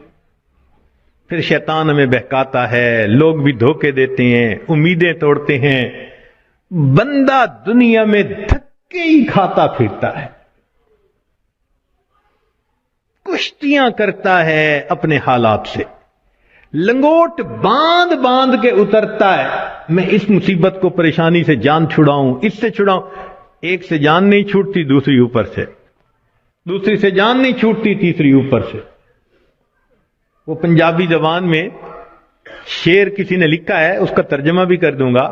پھر شیطان ہمیں بہکاتا ہے، لوگ بھی دھوکے دیتے ہیں، امیدیں توڑتے ہیں، بندہ دنیا میں دھکے ہی کھاتا پھرتا ہے، کشتیاں کرتا ہے اپنے حالات سے، لنگوٹ باندھ باندھ کے اترتا ہے، میں اس مصیبت کو پریشانی سے جان چھڑاؤں، اس سے چھڑاؤں، ایک سے جان نہیں چھوٹتی دوسری اوپر سے، دوسری سے جان نہیں چھوٹتی تیسری اوپر سے۔ وہ پنجابی زبان میں شعر کسی نے لکھا ہے، اس کا ترجمہ بھی کر دوں گا۔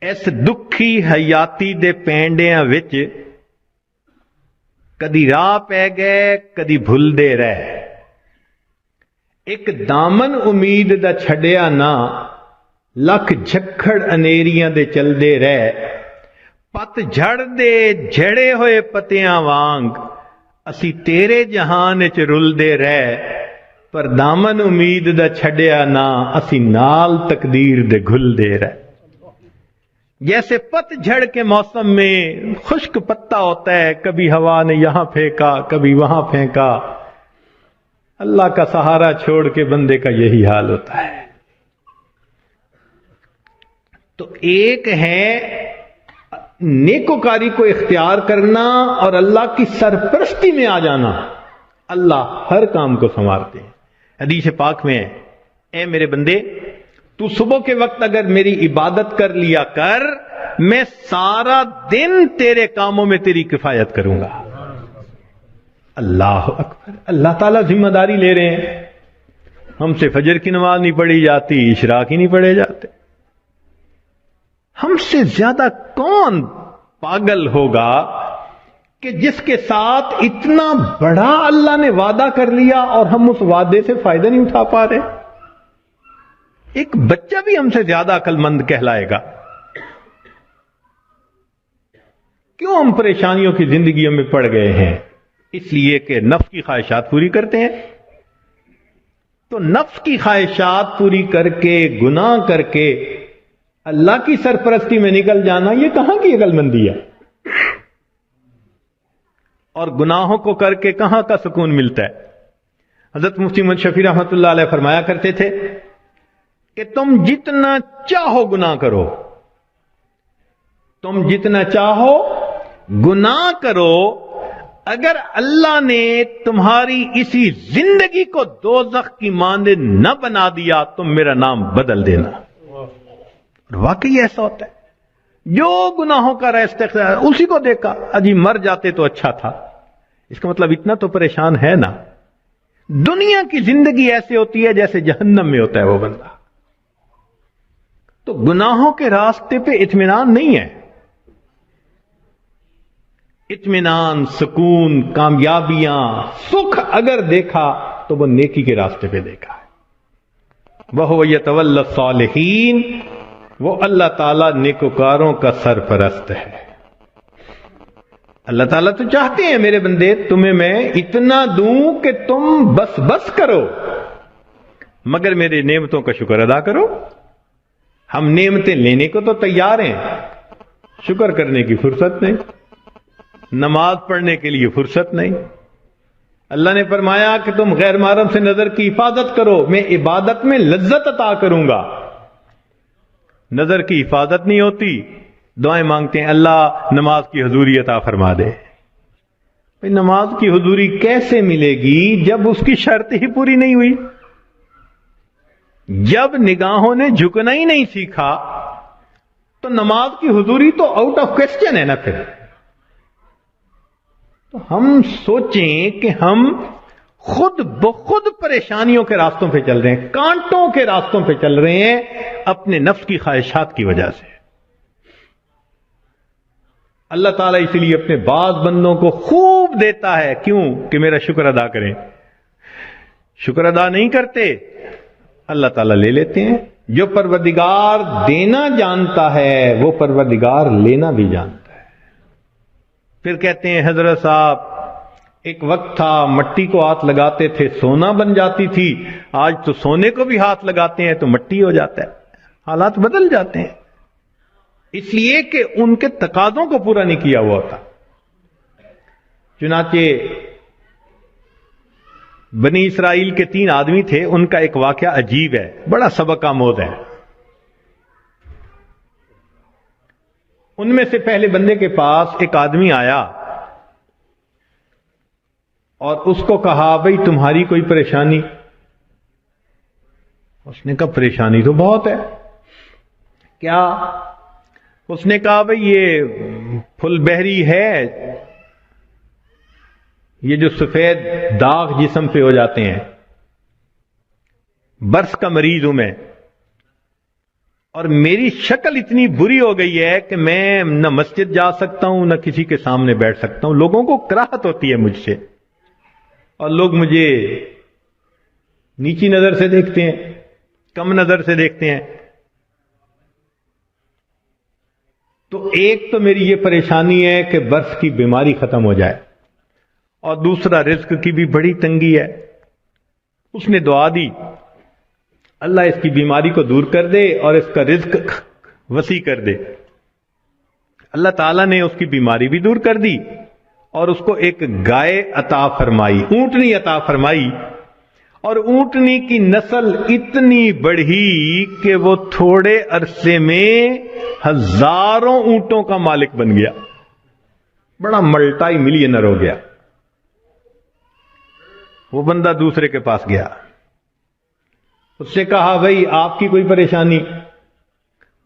اس دکھی حیاتی دے پینڈیاں وچ کدی راہ پہ گئے کدی بھلدے رہ، ایک دامن امید دا چھڈیا نہ، لکھ جھکڑ انیریاں دے چلدے رہ، پت جھڑ دے جھڑے ہوئے پتیاں وانگ، اسی تیرے جہان وچ رلدے رہ، پر دامن امید دا چھڈیا نہ، اسی نال تقدیر دے گھلدے رہ۔ جیسے پت جھڑ کے موسم میں خشک پتا ہوتا ہے، کبھی ہوا نے یہاں پھینکا کبھی وہاں پھینکا، اللہ کا سہارا چھوڑ کے بندے کا یہی حال ہوتا ہے۔ تو ایک ہے نیکوکاری کو اختیار کرنا اور اللہ کی سرپرستی میں آ جانا، اللہ ہر کام کو سنوارتے ہیں۔ حدیث پاک میں ہے، اے میرے بندے تو صبح کے وقت اگر میری عبادت کر لیا کر، میں سارا دن تیرے کاموں میں تیری کفایت کروں گا۔ اللہ اکبر، اللہ تعالیٰ ذمہ داری لے رہے ہیں۔ ہم سے فجر کی نماز نہیں پڑھی جاتی، اشراق ہی نہیں پڑھے جاتے۔ ہم سے زیادہ کون پاگل ہوگا کہ جس کے ساتھ اتنا بڑا اللہ نے وعدہ کر لیا اور ہم اس وعدے سے فائدہ نہیں اٹھا پا رہے؟ ایک بچہ بھی ہم سے زیادہ عقل مند کہلائے گا۔ کیوں ہم پریشانیوں کی زندگیوں میں پڑ گئے ہیں؟ اس لیے کہ نفس کی خواہشات پوری کرتے ہیں۔ تو نفس کی خواہشات پوری کر کے، گناہ کر کے اللہ کی سرپرستی میں نکل جانا، یہ کہاں کی عقل مندی ہے؟ اور گناہوں کو کر کے کہاں کا سکون ملتا ہے؟ حضرت مفتی محمد شفیع رحمۃ اللہ علیہ فرمایا کرتے تھے کہ تم جتنا چاہو گناہ کرو، تم جتنا چاہو گناہ کرو، اگر اللہ نے تمہاری اسی زندگی کو دوزخ کی مانند نہ بنا دیا، تم میرا نام بدل دینا۔ اور واقعی ایسا ہوتا ہے، جو گناہوں کا راستہ اختیار اسی کو دیکھا، اجی مر جاتے تو اچھا تھا۔ اس کا مطلب اتنا تو پریشان ہے نا۔ دنیا کی زندگی ایسے ہوتی ہے جیسے جہنم میں ہوتا ہے وہ بندہ۔ تو گناہوں کے راستے پہ اطمینان نہیں ہے۔ اطمینان، سکون، کامیابیاں، سکھ اگر دیکھا تو وہ نیکی کے راستے پہ دیکھا ہے۔ وَهُوَ يَتَوَلَّى الصَّالِحِينَ، وہ اللہ تعالیٰ نیکوکاروں کا سرپرست ہے۔ اللہ تعالیٰ تو چاہتے ہیں میرے بندے تمہیں میں اتنا دوں کہ تم بس بس کرو، مگر میری نعمتوں کا شکر ادا کرو۔ ہم نعمتیں لینے کو تو تیار ہیں، شکر کرنے کی فرصت نہیں، نماز پڑھنے کے لیے فرصت نہیں۔ اللہ نے فرمایا کہ تم غیر محرم سے نظر کی حفاظت کرو، میں عبادت میں لذت عطا کروں گا۔ نظر کی حفاظت نہیں ہوتی، دعائیں مانگتے ہیں اللہ نماز کی حضوری عطا فرما دے۔ نماز کی حضوری کیسے ملے گی جب اس کی شرط ہی پوری نہیں ہوئی؟ جب نگاہوں نے جھکنا ہی نہیں سیکھا تو نماز کی حضوری تو آؤٹ آف کوسچن ہے نا۔ پھر تو ہم سوچیں کہ ہم خود بخود پریشانیوں کے راستوں پہ چل رہے ہیں، کانٹوں کے راستوں پہ چل رہے ہیں اپنے نفس کی خواہشات کی وجہ سے۔ اللہ تعالیٰ اسی لیے اپنے بعض بندوں کو خوب دیتا ہے، کیوں؟ کہ میرا شکر ادا کریں۔ شکر ادا نہیں کرتے، اللہ تعالیٰ لے لیتے ہیں۔ جو پروردگار دینا جانتا ہے وہ پروردگار لینا بھی جانتا ہے۔ پھر کہتے ہیں حضرت صاحب ایک وقت تھا مٹی کو ہاتھ لگاتے تھے سونا بن جاتی تھی، آج تو سونے کو بھی ہاتھ لگاتے ہیں تو مٹی ہو جاتا ہے۔ حالات بدل جاتے ہیں، اس لیے کہ ان کے تقاضوں کو پورا نہیں کیا ہوا ہوتا۔ چنانچہ بنی اسرائیل کے 3 آدمی تھے، ان کا ایک واقعہ عجیب ہے، بڑا سبق آموز ہے۔ ان میں سے پہلے بندے کے پاس ایک آدمی آیا اور اس کو کہا بھئی تمہاری کوئی پریشانی؟ اس نے کہا پریشانی تو بہت ہے۔ کیا؟ اس نے کہا بھئی یہ پھل بہری ہے، یہ جو سفید داغ جسم پہ ہو جاتے ہیں، برس کا مریض ہوں میں، اور میری شکل اتنی بری ہو گئی ہے کہ میں نہ مسجد جا سکتا ہوں نہ کسی کے سامنے بیٹھ سکتا ہوں، لوگوں کو کراہت ہوتی ہے مجھ سے، اور لوگ مجھے نیچی نظر سے دیکھتے ہیں، کم نظر سے دیکھتے ہیں۔ تو ایک تو میری یہ پریشانی ہے کہ برس کی بیماری ختم ہو جائے، اور دوسرا رزق کی بھی بڑی تنگی ہے۔ اس نے دعا دی اللہ اس کی بیماری کو دور کر دے اور اس کا رزق وسیع کر دے۔ اللہ تعالیٰ نے اس کی بیماری بھی دور کر دی اور اس کو ایک گائے عطا فرمائی، اونٹنی عطا فرمائی، اور اونٹنی کی نسل اتنی بڑھی کہ وہ تھوڑے عرصے میں ہزاروں اونٹوں کا مالک بن گیا، بڑا ملٹائی ملینر ہو گیا۔ وہ بندہ دوسرے کے پاس گیا، اس سے کہا بھئی آپ کی کوئی پریشانی؟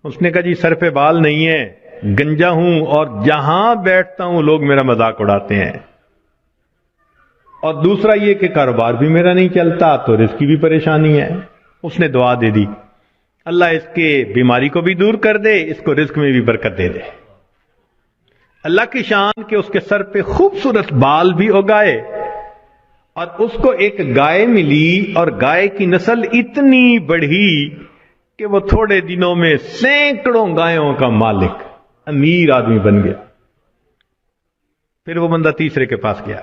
اس نے کہا جی سر پہ بال نہیں ہے، گنجا ہوں، اور جہاں بیٹھتا ہوں لوگ میرا مذاق اڑاتے ہیں، اور دوسرا یہ کہ کاروبار بھی میرا نہیں چلتا، تو رزق کی بھی پریشانی ہے۔ اس نے دعا دے دی اللہ اس کے بیماری کو بھی دور کر دے، اس کو رزق میں بھی برکت دے دے۔ اللہ کی شان کہ اس کے سر پہ خوبصورت بال بھی اگائے، اور اس کو ایک گائے ملی، اور گائے کی نسل اتنی بڑھی کہ وہ تھوڑے دنوں میں سینکڑوں گایوں کا مالک، امیر آدمی بن گیا۔ پھر وہ بندہ تیسرے کے پاس گیا،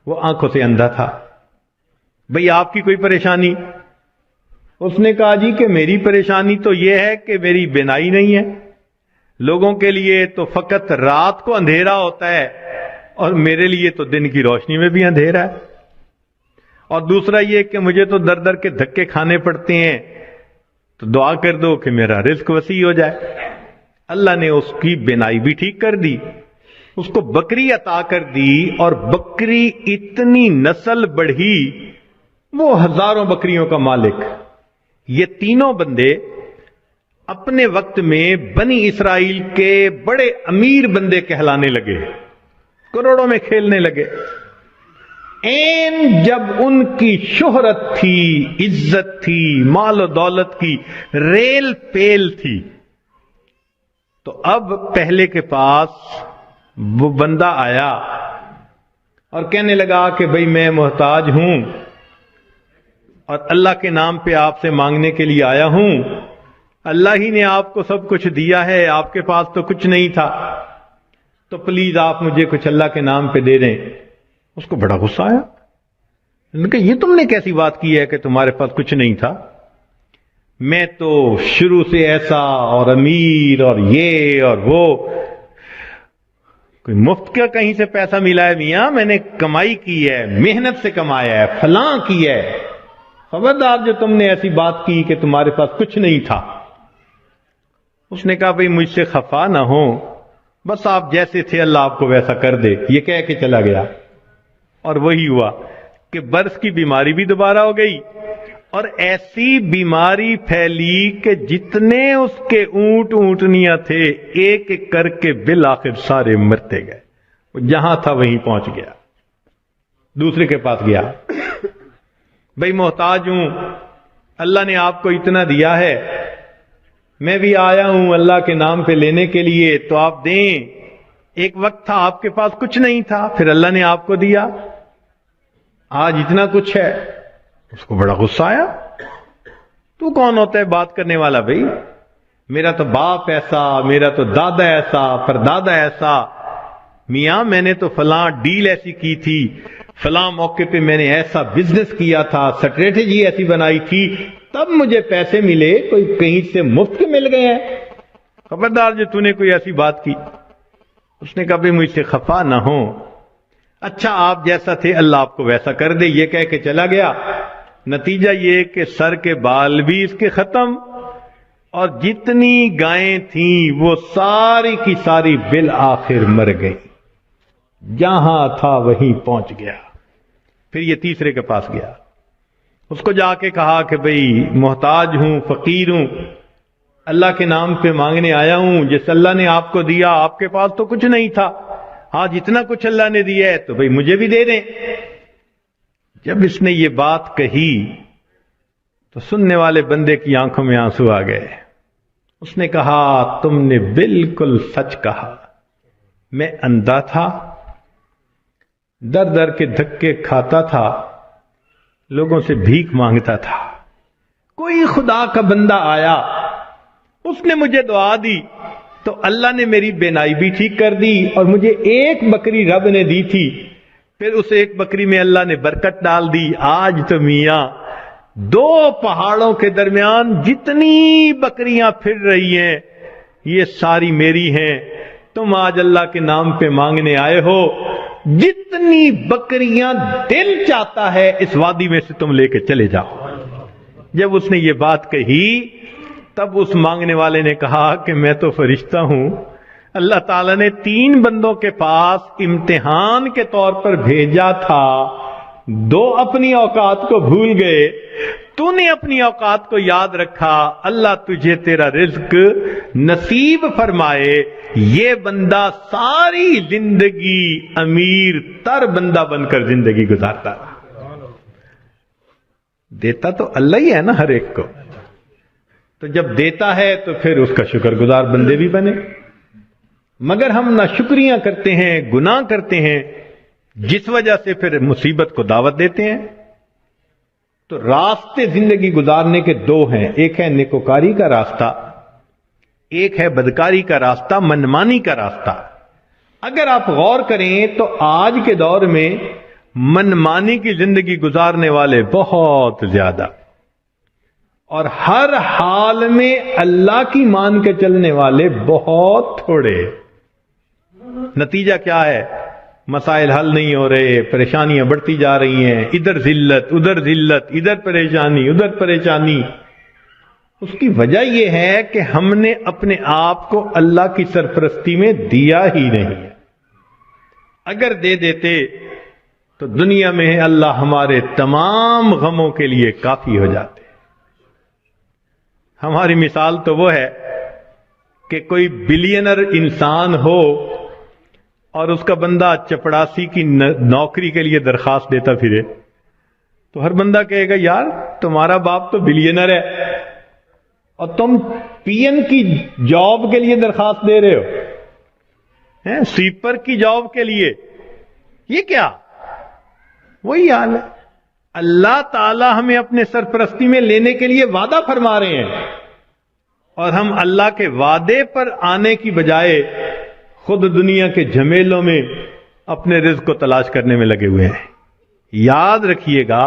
وہ آنکھوں سے اندھا تھا، بھئی آپ کی کوئی پریشانی؟ اس نے کہا جی کہ میری پریشانی تو یہ ہے کہ میری بینائی نہیں ہے، لوگوں کے لیے تو فقط رات کو اندھیرا ہوتا ہے اور میرے لیے تو دن کی روشنی میں بھی اندھیرا ہے، اور دوسرا یہ کہ مجھے تو در در کے دھکے کھانے پڑتے ہیں، تو دعا کر دو کہ میرا رزق وسیع ہو جائے۔ اللہ نے اس کی بینائی بھی ٹھیک کر دی، اس کو بکری عطا کر دی، اور بکری اتنی نسل بڑھی وہ ہزاروں بکریوں کا مالک۔ یہ تینوں بندے اپنے وقت میں بنی اسرائیل کے بڑے امیر بندے کہلانے لگے، کروڑوں میں کھیلنے لگے۔ این جب ان کی شہرت تھی، عزت تھی، مال و دولت کی ریل پیل تھی، تو اب پہلے کے پاس وہ بندہ آیا اور کہنے لگا کہ بھئی میں محتاج ہوں اور اللہ کے نام پہ آپ سے مانگنے کے لیے آیا ہوں، اللہ ہی نے آپ کو سب کچھ دیا ہے، آپ کے پاس تو کچھ نہیں تھا، تو پلیز آپ مجھے کچھ اللہ کے نام پہ دے دیں۔ اس کو بڑا غصہ آیا، انہوں نے کہا یہ تم نے کیسی بات کی ہے کہ تمہارے پاس کچھ نہیں تھا؟ میں تو شروع سے ایسا اور امیر اور یہ اور وہ، کوئی مفت کا کہیں سے پیسہ ملا ہے میاں؟ میں نے کمائی کی ہے، محنت سے کمایا ہے، فلاں کی ہے، خبردار جو تم نے ایسی بات کی کہ تمہارے پاس کچھ نہیں تھا۔ اس نے کہا بھئی مجھ سے خفا نہ ہو، بس آپ جیسے تھے اللہ آپ کو ویسا کر دے، یہ کہہ کے چلا گیا۔ اور وہی ہوا کہ برس کی بیماری بھی دوبارہ ہو گئی، اور ایسی بیماری پھیلی کہ جتنے اس کے اونٹ اونٹنیاں تھے ایک ایک کر کے بالآخر سارے مرتے گئے، وہ جہاں تھا وہیں پہنچ گیا۔ دوسرے کے پاس گیا، بھئی محتاج ہوں، اللہ نے آپ کو اتنا دیا ہے، میں بھی آیا ہوں اللہ کے نام پہ لینے کے لیے، تو آپ دیں۔ ایک وقت تھا آپ کے پاس کچھ نہیں تھا، پھر اللہ نے آپ کو دیا، آج اتنا کچھ ہے۔ اس کو بڑا غصہ آیا، تو کون ہوتا ہے بات کرنے والا؟ بھئی میرا تو باپ ایسا، میرا تو دادا ایسا، پردادا ایسا، میاں میں نے تو فلاں ڈیل ایسی کی تھی، فلاں موقع پہ میں نے ایسا بزنس کیا تھا، اسٹریٹجی ایسی بنائی تھی، تب مجھے پیسے ملے، کوئی کہیں سے مفت کے مل گئے ہیں؟ خبردار جو تو نے کوئی ایسی بات کی۔ اس نے کہا بھئی مجھ سے خفا نہ ہو، اچھا آپ جیسا تھے اللہ آپ کو ویسا کر دے۔ یہ کہہ کے چلا گیا، نتیجہ یہ کہ سر کے بال بھی اس کے ختم، اور جتنی گائیں تھیں وہ ساری کی ساری بالآخر مر گئی، جہاں تھا وہیں پہنچ گیا۔ پھر یہ تیسرے کے پاس گیا، اس کو جا کے کہا کہ بھئی محتاج ہوں، فقیر ہوں، اللہ کے نام پہ مانگنے آیا ہوں، جس اللہ نے آپ کو دیا، آپ کے پاس تو کچھ نہیں تھا، آج اتنا کچھ اللہ نے دیا ہے تو بھئی مجھے بھی دے دیں۔ جب اس نے یہ بات کہی تو سننے والے بندے کی آنکھوں میں آنسو آ گئے۔ اس نے کہا تم نے بالکل سچ کہا، میں اندھا تھا، در در کے دھکے کھاتا تھا، لوگوں سے بھیک مانگتا تھا، کوئی خدا کا بندہ آیا، اس نے مجھے دعا دی تو اللہ نے میری بینائی بھی ٹھیک کر دی، اور مجھے ایک بکری رب نے دی تھی، پھر اس ایک بکری میں اللہ نے برکت ڈال دی۔ آج تو میاں دو پہاڑوں کے درمیان جتنی بکریاں پھر رہی ہیں یہ ساری میری ہیں، تم آج اللہ کے نام پہ مانگنے آئے ہو، جتنی بکریاں دل چاہتا ہے اس وادی میں سے تم لے کے چلے جاؤ۔ جب اس نے یہ بات کہی تب اس مانگنے والے نے کہا کہ میں تو فرشتہ ہوں، اللہ تعالیٰ نے 3 بندوں کے پاس امتحان کے طور پر بھیجا تھا، 2 اپنی اوقات کو بھول گئے، تو نے اپنی اوقات کو یاد رکھا، اللہ تجھے تیرا رزق نصیب فرمائے۔ یہ بندہ ساری زندگی امیر تر بندہ بن کر زندگی گزارتا رہا۔ دیتا تو اللہ ہی ہے نا ہر ایک کو، تو جب دیتا ہے تو پھر اس کا شکر گزار بندے بھی بنے۔ مگر ہم نہ شکریاں کرتے ہیں، گناہ کرتے ہیں، جس وجہ سے پھر مصیبت کو دعوت دیتے ہیں۔ تو راستے زندگی گزارنے کے 2 ہیں، ایک ہے نیکوکاری کا راستہ، ایک ہے بدکاری کا راستہ، منمانی کا راستہ۔ اگر آپ غور کریں تو آج کے دور میں منمانی کی زندگی گزارنے والے بہت زیادہ، اور ہر حال میں اللہ کی مان کے چلنے والے بہت تھوڑے۔ نتیجہ کیا ہے؟ مسائل حل نہیں ہو رہے، پریشانیاں بڑھتی جا رہی ہیں، ادھر ذلت ادھر ذلت، ادھر پریشانی ادھر پریشانی۔ اس کی وجہ یہ ہے کہ ہم نے اپنے آپ کو اللہ کی سرپرستی میں دیا ہی نہیں۔ اگر دے دیتے تو دنیا میں اللہ ہمارے تمام غموں کے لیے کافی ہو جاتے۔ ہماری مثال تو وہ ہے کہ کوئی بلینر انسان ہو اور اس کا بندہ چپڑاسی کی نوکری کے لیے درخواست دیتا پھرے، تو ہر بندہ کہے گا یار تمہارا باپ تو بلینر ہے اور تم پی این کی جاب کے لیے درخواست دے رہے ہو، سویپر کی جاب کے لیے، یہ کیا؟ وہی حال ہے۔ اللہ تعالی ہمیں اپنے سرپرستی میں لینے کے لیے وعدہ فرما رہے ہیں، اور ہم اللہ کے وعدے پر آنے کی بجائے خود دنیا کے جھمیلوں میں اپنے رزق کو تلاش کرنے میں لگے ہوئے ہیں۔ یاد رکھیے گا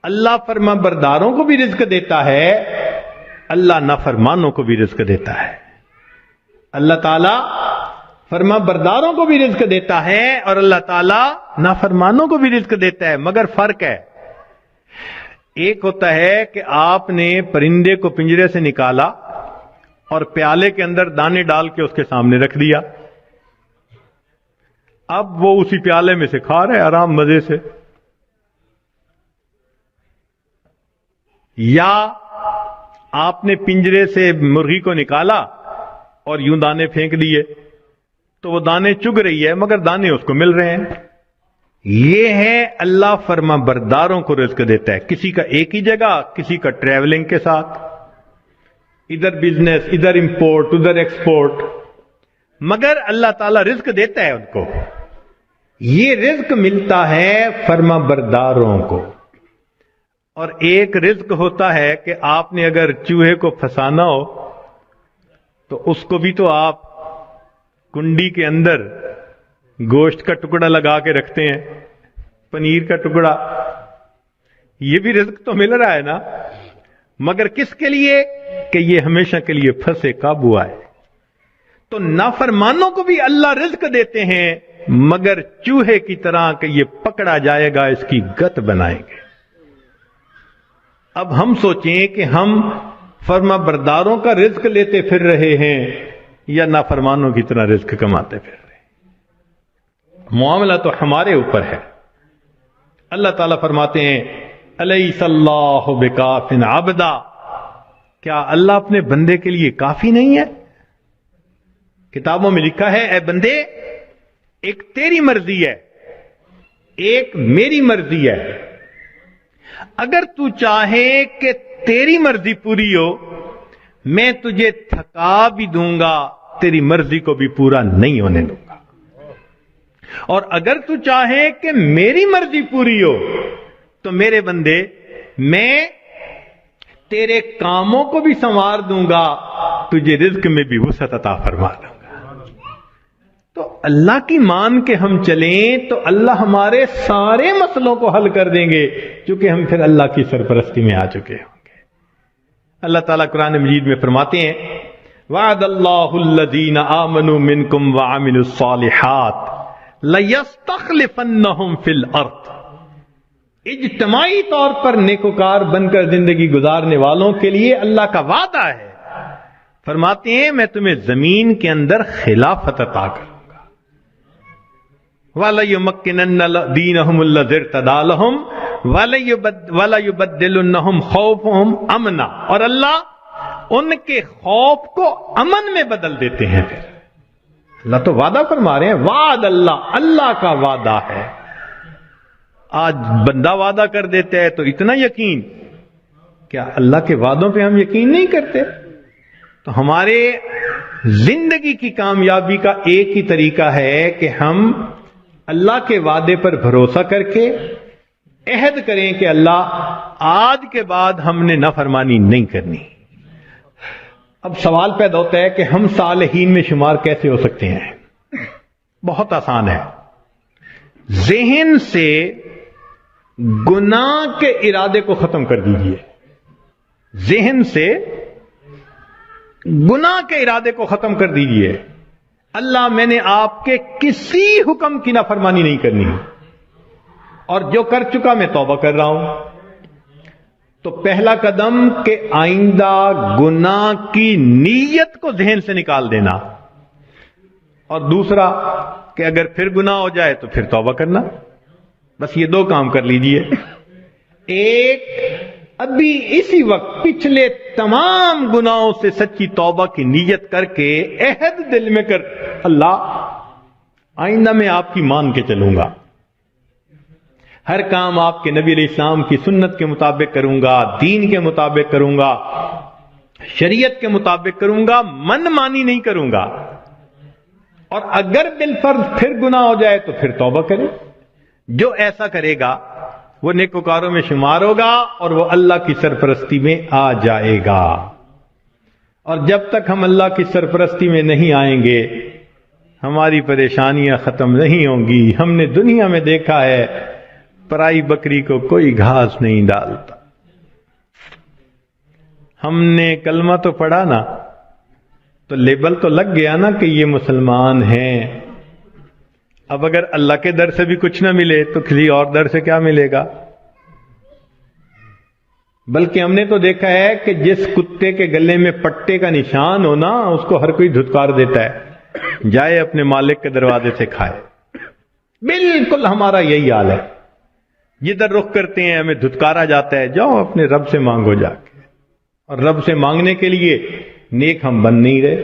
اللہ فرما برداروں کو بھی رزق دیتا ہے، اللہ نافرمانوں کو بھی رزق دیتا ہے۔ اللہ تعالیٰ فرما برداروں کو بھی رزق دیتا ہے اور اللہ تعالیٰ نافرمانوں کو بھی رزق دیتا ہے، مگر فرق ہے۔ ایک ہوتا ہے کہ آپ نے پرندے کو پنجرے سے نکالا اور پیالے کے اندر دانے ڈال کے اس کے سامنے رکھ دیا، اب وہ اسی پیالے میں سے کھا رہے آرام مزے سے۔ یا آپ نے پنجرے سے مرغی کو نکالا اور یوں دانے پھینک دیے تو وہ دانے چگ رہی ہے مگر دانے اس کو مل رہے ہیں۔ یہ ہے اللہ فرما برداروں کو رزق دیتا ہے، کسی کا ایک ہی جگہ، کسی کا ٹریولنگ کے ساتھ، ادھر بزنس، ادھر امپورٹ، ادھر ایکسپورٹ، مگر اللہ تعالیٰ رزق دیتا ہے ان کو۔ یہ رزق ملتا ہے فرما برداروں کو۔ اور ایک رزق ہوتا ہے کہ آپ نے اگر چوہے کو پھنسانا ہو تو اس کو بھی تو آپ کنڈی کے اندر گوشت کا ٹکڑا لگا کے رکھتے ہیں، پنیر کا ٹکڑا، یہ بھی رزق تو مل رہا ہے نا، مگر کس کے لیے؟ کہ یہ ہمیشہ کے لیے پھنسے، قابو آئے۔ تو نافرمانوں کو بھی اللہ رزق دیتے ہیں، مگر چوہے کی طرح کہ یہ پکڑا جائے گا، اس کی گت بنائیں گے۔ اب ہم سوچیں کہ ہم فرما برداروں کا رزق لیتے پھر رہے ہیں یا نافرمانوں کی طرح رزق کماتے پھر رہے ہیں؟ معاملہ تو ہمارے اوپر ہے۔ اللہ تعالیٰ فرماتے ہیں الیس اللہ بکاف عبدا، کیا اللہ اپنے بندے کے لیے کافی نہیں ہے؟ کتابوں میں لکھا ہے اے بندے، ایک تیری مرضی ہے، ایک میری مرضی ہے۔ اگر تو چاہے کہ تیری مرضی پوری ہو، میں تجھے تھکا بھی دوں گا، تیری مرضی کو بھی پورا نہیں ہونے دوں گا۔ اور اگر تو چاہے کہ میری مرضی پوری ہو تو میرے بندے میں تیرے کاموں کو بھی سنوار دوں گا، تجھے رزق میں بھی وسعت عطا فرما دوں گا۔ تو اللہ کی مان کے ہم چلیں تو اللہ ہمارے سارے مسئلوں کو حل کر دیں گے، کیونکہ ہم پھر اللہ کی سرپرستی میں آ چکے ہوں گے۔ اللہ تعالیٰ قرآن مجید میں فرماتے ہیں وعد اللہ الذین آمنوا منکم وعملوا الصالحات لَيَسْتَخْلِفَنَّهُمْ فِي الْأَرْضِ، اجتماعی طور پر نیکوکار بن کر زندگی گزارنے والوں کے لیے اللہ کا وعدہ ہے۔ فرماتے ہیں میں تمہیں زمین کے اندر خلافت عطا کروں گا۔ وَلَيُمَكِّنَنَّ دِينَهُمُ الَّذِي ارْتَضَىٰ لَهُمْ وَلَيُبَدِّلُنَّهُمْ خَوْفَهُمْ أَمْنًا، اور اللہ ان کے خوف کو امن میں بدل دیتے ہیں۔ پھر اللہ تو وعدہ فرما رہے ہیں، وعد اللہ کا وعدہ ہے۔ آج بندہ وعدہ کر دیتا ہے تو اتنا یقین، کیا اللہ کے وعدوں پہ ہم یقین نہیں کرتے؟ تو ہمارے زندگی کی کامیابی کا ایک ہی طریقہ ہے کہ ہم اللہ کے وعدے پر بھروسہ کر کے عہد کریں کہ اللہ آج کے بعد ہم نے نافرمانی نہیں کرنی۔ اب سوال پیدا ہوتا ہے کہ ہم صالحین میں شمار کیسے ہو سکتے ہیں؟ بہت آسان ہے، ذہن سے گناہ کے ارادے کو ختم کر دیجئے۔ ذہن سے گناہ کے ارادے کو ختم کر دیجئے۔ اللہ میں نے آپ کے کسی حکم کی نافرمانی نہیں کرنی، اور جو کر چکا میں توبہ کر رہا ہوں۔ تو پہلا قدم کہ آئندہ گناہ کی نیت کو ذہن سے نکال دینا، اور دوسرا کہ اگر پھر گناہ ہو جائے تو پھر توبہ کرنا۔ بس یہ دو کام کر لیجئے۔ ایک، ابھی اسی وقت پچھلے تمام گناہوں سے سچی توبہ کی نیت کر کے عہد دل میں کر، اللہ آئندہ میں آپ کی مان کے چلوں گا، ہر کام آپ کے نبی علیہ السلام کی سنت کے مطابق کروں گا، دین کے مطابق کروں گا، شریعت کے مطابق کروں گا، من مانی نہیں کروں گا۔ اور اگر بالفرض پھر گناہ ہو جائے تو پھر توبہ کرے۔ جو ایسا کرے گا وہ نیکوکاروں میں شمار ہوگا اور وہ اللہ کی سرپرستی میں آ جائے گا۔ اور جب تک ہم اللہ کی سرپرستی میں نہیں آئیں گے ہماری پریشانیاں ختم نہیں ہوں گی۔ ہم نے دنیا میں دیکھا ہے پرائی بکری کو کوئی گھاس نہیں ڈالتا۔ ہم نے کلمہ تو پڑھا نا، تو لیبل تو لگ گیا نا کہ یہ مسلمان ہیں۔ اب اگر اللہ کے در سے بھی کچھ نہ ملے تو کسی اور در سے کیا ملے گا؟ بلکہ ہم نے تو دیکھا ہے کہ جس کتے کے گلے میں پٹے کا نشان ہو نا، اس کو ہر کوئی دھتکار دیتا ہے، جائے اپنے مالک کے دروازے سے کھائے۔ بالکل ہمارا یہی حال ہے، جدھر رخ کرتے ہیں ہمیں دھتکارا جاتا ہے، جاؤ اپنے رب سے مانگو جا کے۔ اور رب سے مانگنے کے لیے نیک ہم بن نہیں رہے،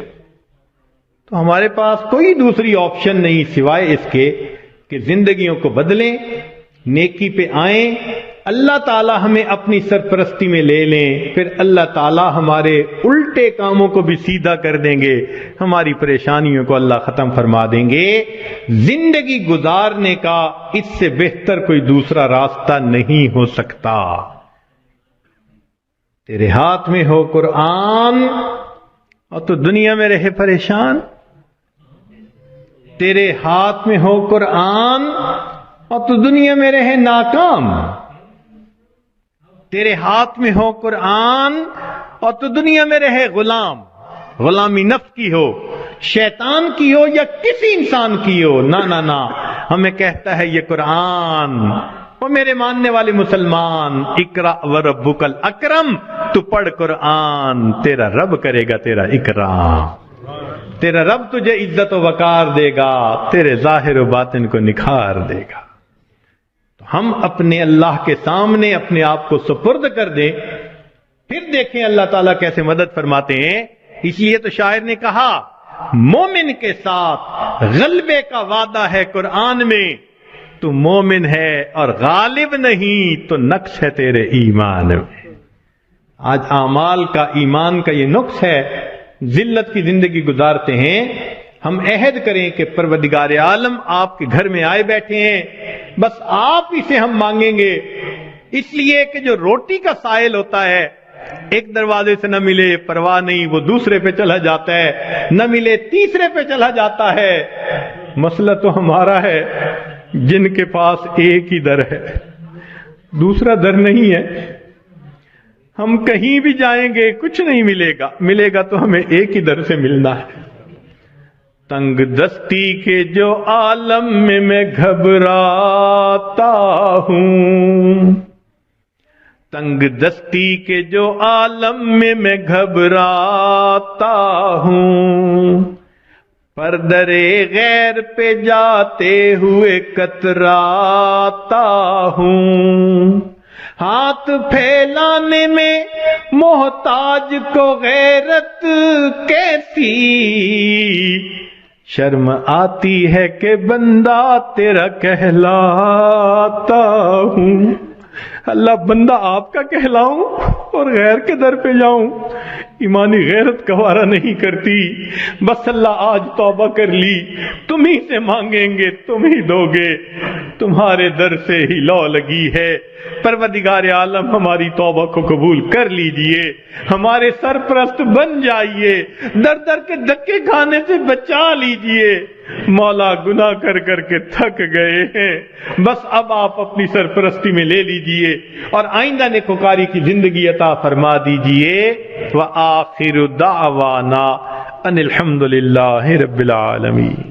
تو ہمارے پاس کوئی دوسری آپشن نہیں سوائے اس کے کہ زندگیوں کو بدلیں، نیکی پہ آئیں، اللہ تعالی ہمیں اپنی سرپرستی میں لے لیں، پھر اللہ تعالی ہمارے الٹے کاموں کو بھی سیدھا کر دیں گے، ہماری پریشانیوں کو اللہ ختم فرما دیں گے۔ زندگی گزارنے کا اس سے بہتر کوئی دوسرا راستہ نہیں ہو سکتا۔ تیرے ہاتھ میں ہو قرآن اور تو دنیا میں رہے پریشان، تیرے ہاتھ میں ہو قرآن اور تو دنیا میں رہے ناکام، تیرے ہاتھ میں ہو قرآن اور تو دنیا میں رہے غلام، غلامی نفس کی ہو، شیطان کی ہو یا کسی انسان کی ہو، نہ نہ نہ، ہمیں کہتا ہے یہ قرآن، وہ میرے ماننے والے مسلمان، اقرا وربک الاکرم، تو پڑھ قرآن، تیرا رب کرے گا تیرا اکرام، تیرا رب تجھے عزت و وقار دے گا، تیرے ظاہر و باطن کو نکھار دے گا۔ تو ہم اپنے اللہ کے سامنے اپنے آپ کو سپرد کر دیں، پھر دیکھیں اللہ تعالیٰ کیسے مدد فرماتے ہیں۔ اس لیے تو شاعر نے کہا مومن کے ساتھ غلبے کا وعدہ ہے قرآن میں، تو مومن ہے اور غالب نہیں تو نقص ہے تیرے ایمان میں۔ آج اعمال کا، ایمان کا یہ نقص ہے، ذلت کی زندگی گزارتے ہیں۔ ہم عہد کریں کہ پروردگار عالم آپ کے گھر میں آئے بیٹھے ہیں، بس آپ ہی سے ہم مانگیں گے، اس لیے کہ جو روٹی کا سائل ہوتا ہے، ایک دروازے سے نہ ملے پرواہ نہیں، وہ دوسرے پہ چلا جاتا ہے، نہ ملے تیسرے پہ چلا جاتا ہے۔ مسئلہ تو ہمارا ہے جن کے پاس ایک ہی در ہے، دوسرا در نہیں ہے۔ ہم کہیں بھی جائیں گے کچھ نہیں ملے گا، ملے گا تو ہمیں ایک ہی در سے ملنا ہے۔ تنگ دستی کے جو عالم میں گھبراتا ہوں، تنگ دستی کے جو عالم میں گھبراتا ہوں، پر درے غیر پہ جاتے ہوئے کتراتا ہوں، ہاتھ پھیلانے میں محتاج کو غیرت کیسی، شرم آتی ہے کہ بندہ تیرا کہلاتا ہوں۔ اللہ بندہ آپ کا کہلاؤں اور غیر کے در پہ جاؤں، ایمانی غیرت گوارا نہیں کرتی۔ بس اللہ آج توبہ کر لی، تم ہی سے مانگیں گے تم ہی دو گے، تمہارے در سے ہی لو لگی ہے۔ پروردگار عالم ہماری توبہ کو قبول کر لیجئے، ہمارے سرپرست بن جائیے، در در کے دھکے کھانے سے بچا لیجئے۔ مولا گناہ کر کر کے تھک گئے ہیں، بس اب آپ اپنی سرپرستی میں لے لیجئے اور آئندہ نیکوکاری کی زندگی عطا فرما دیجئے۔ وآخر دعوانا ان الحمد للہ رب العالمین۔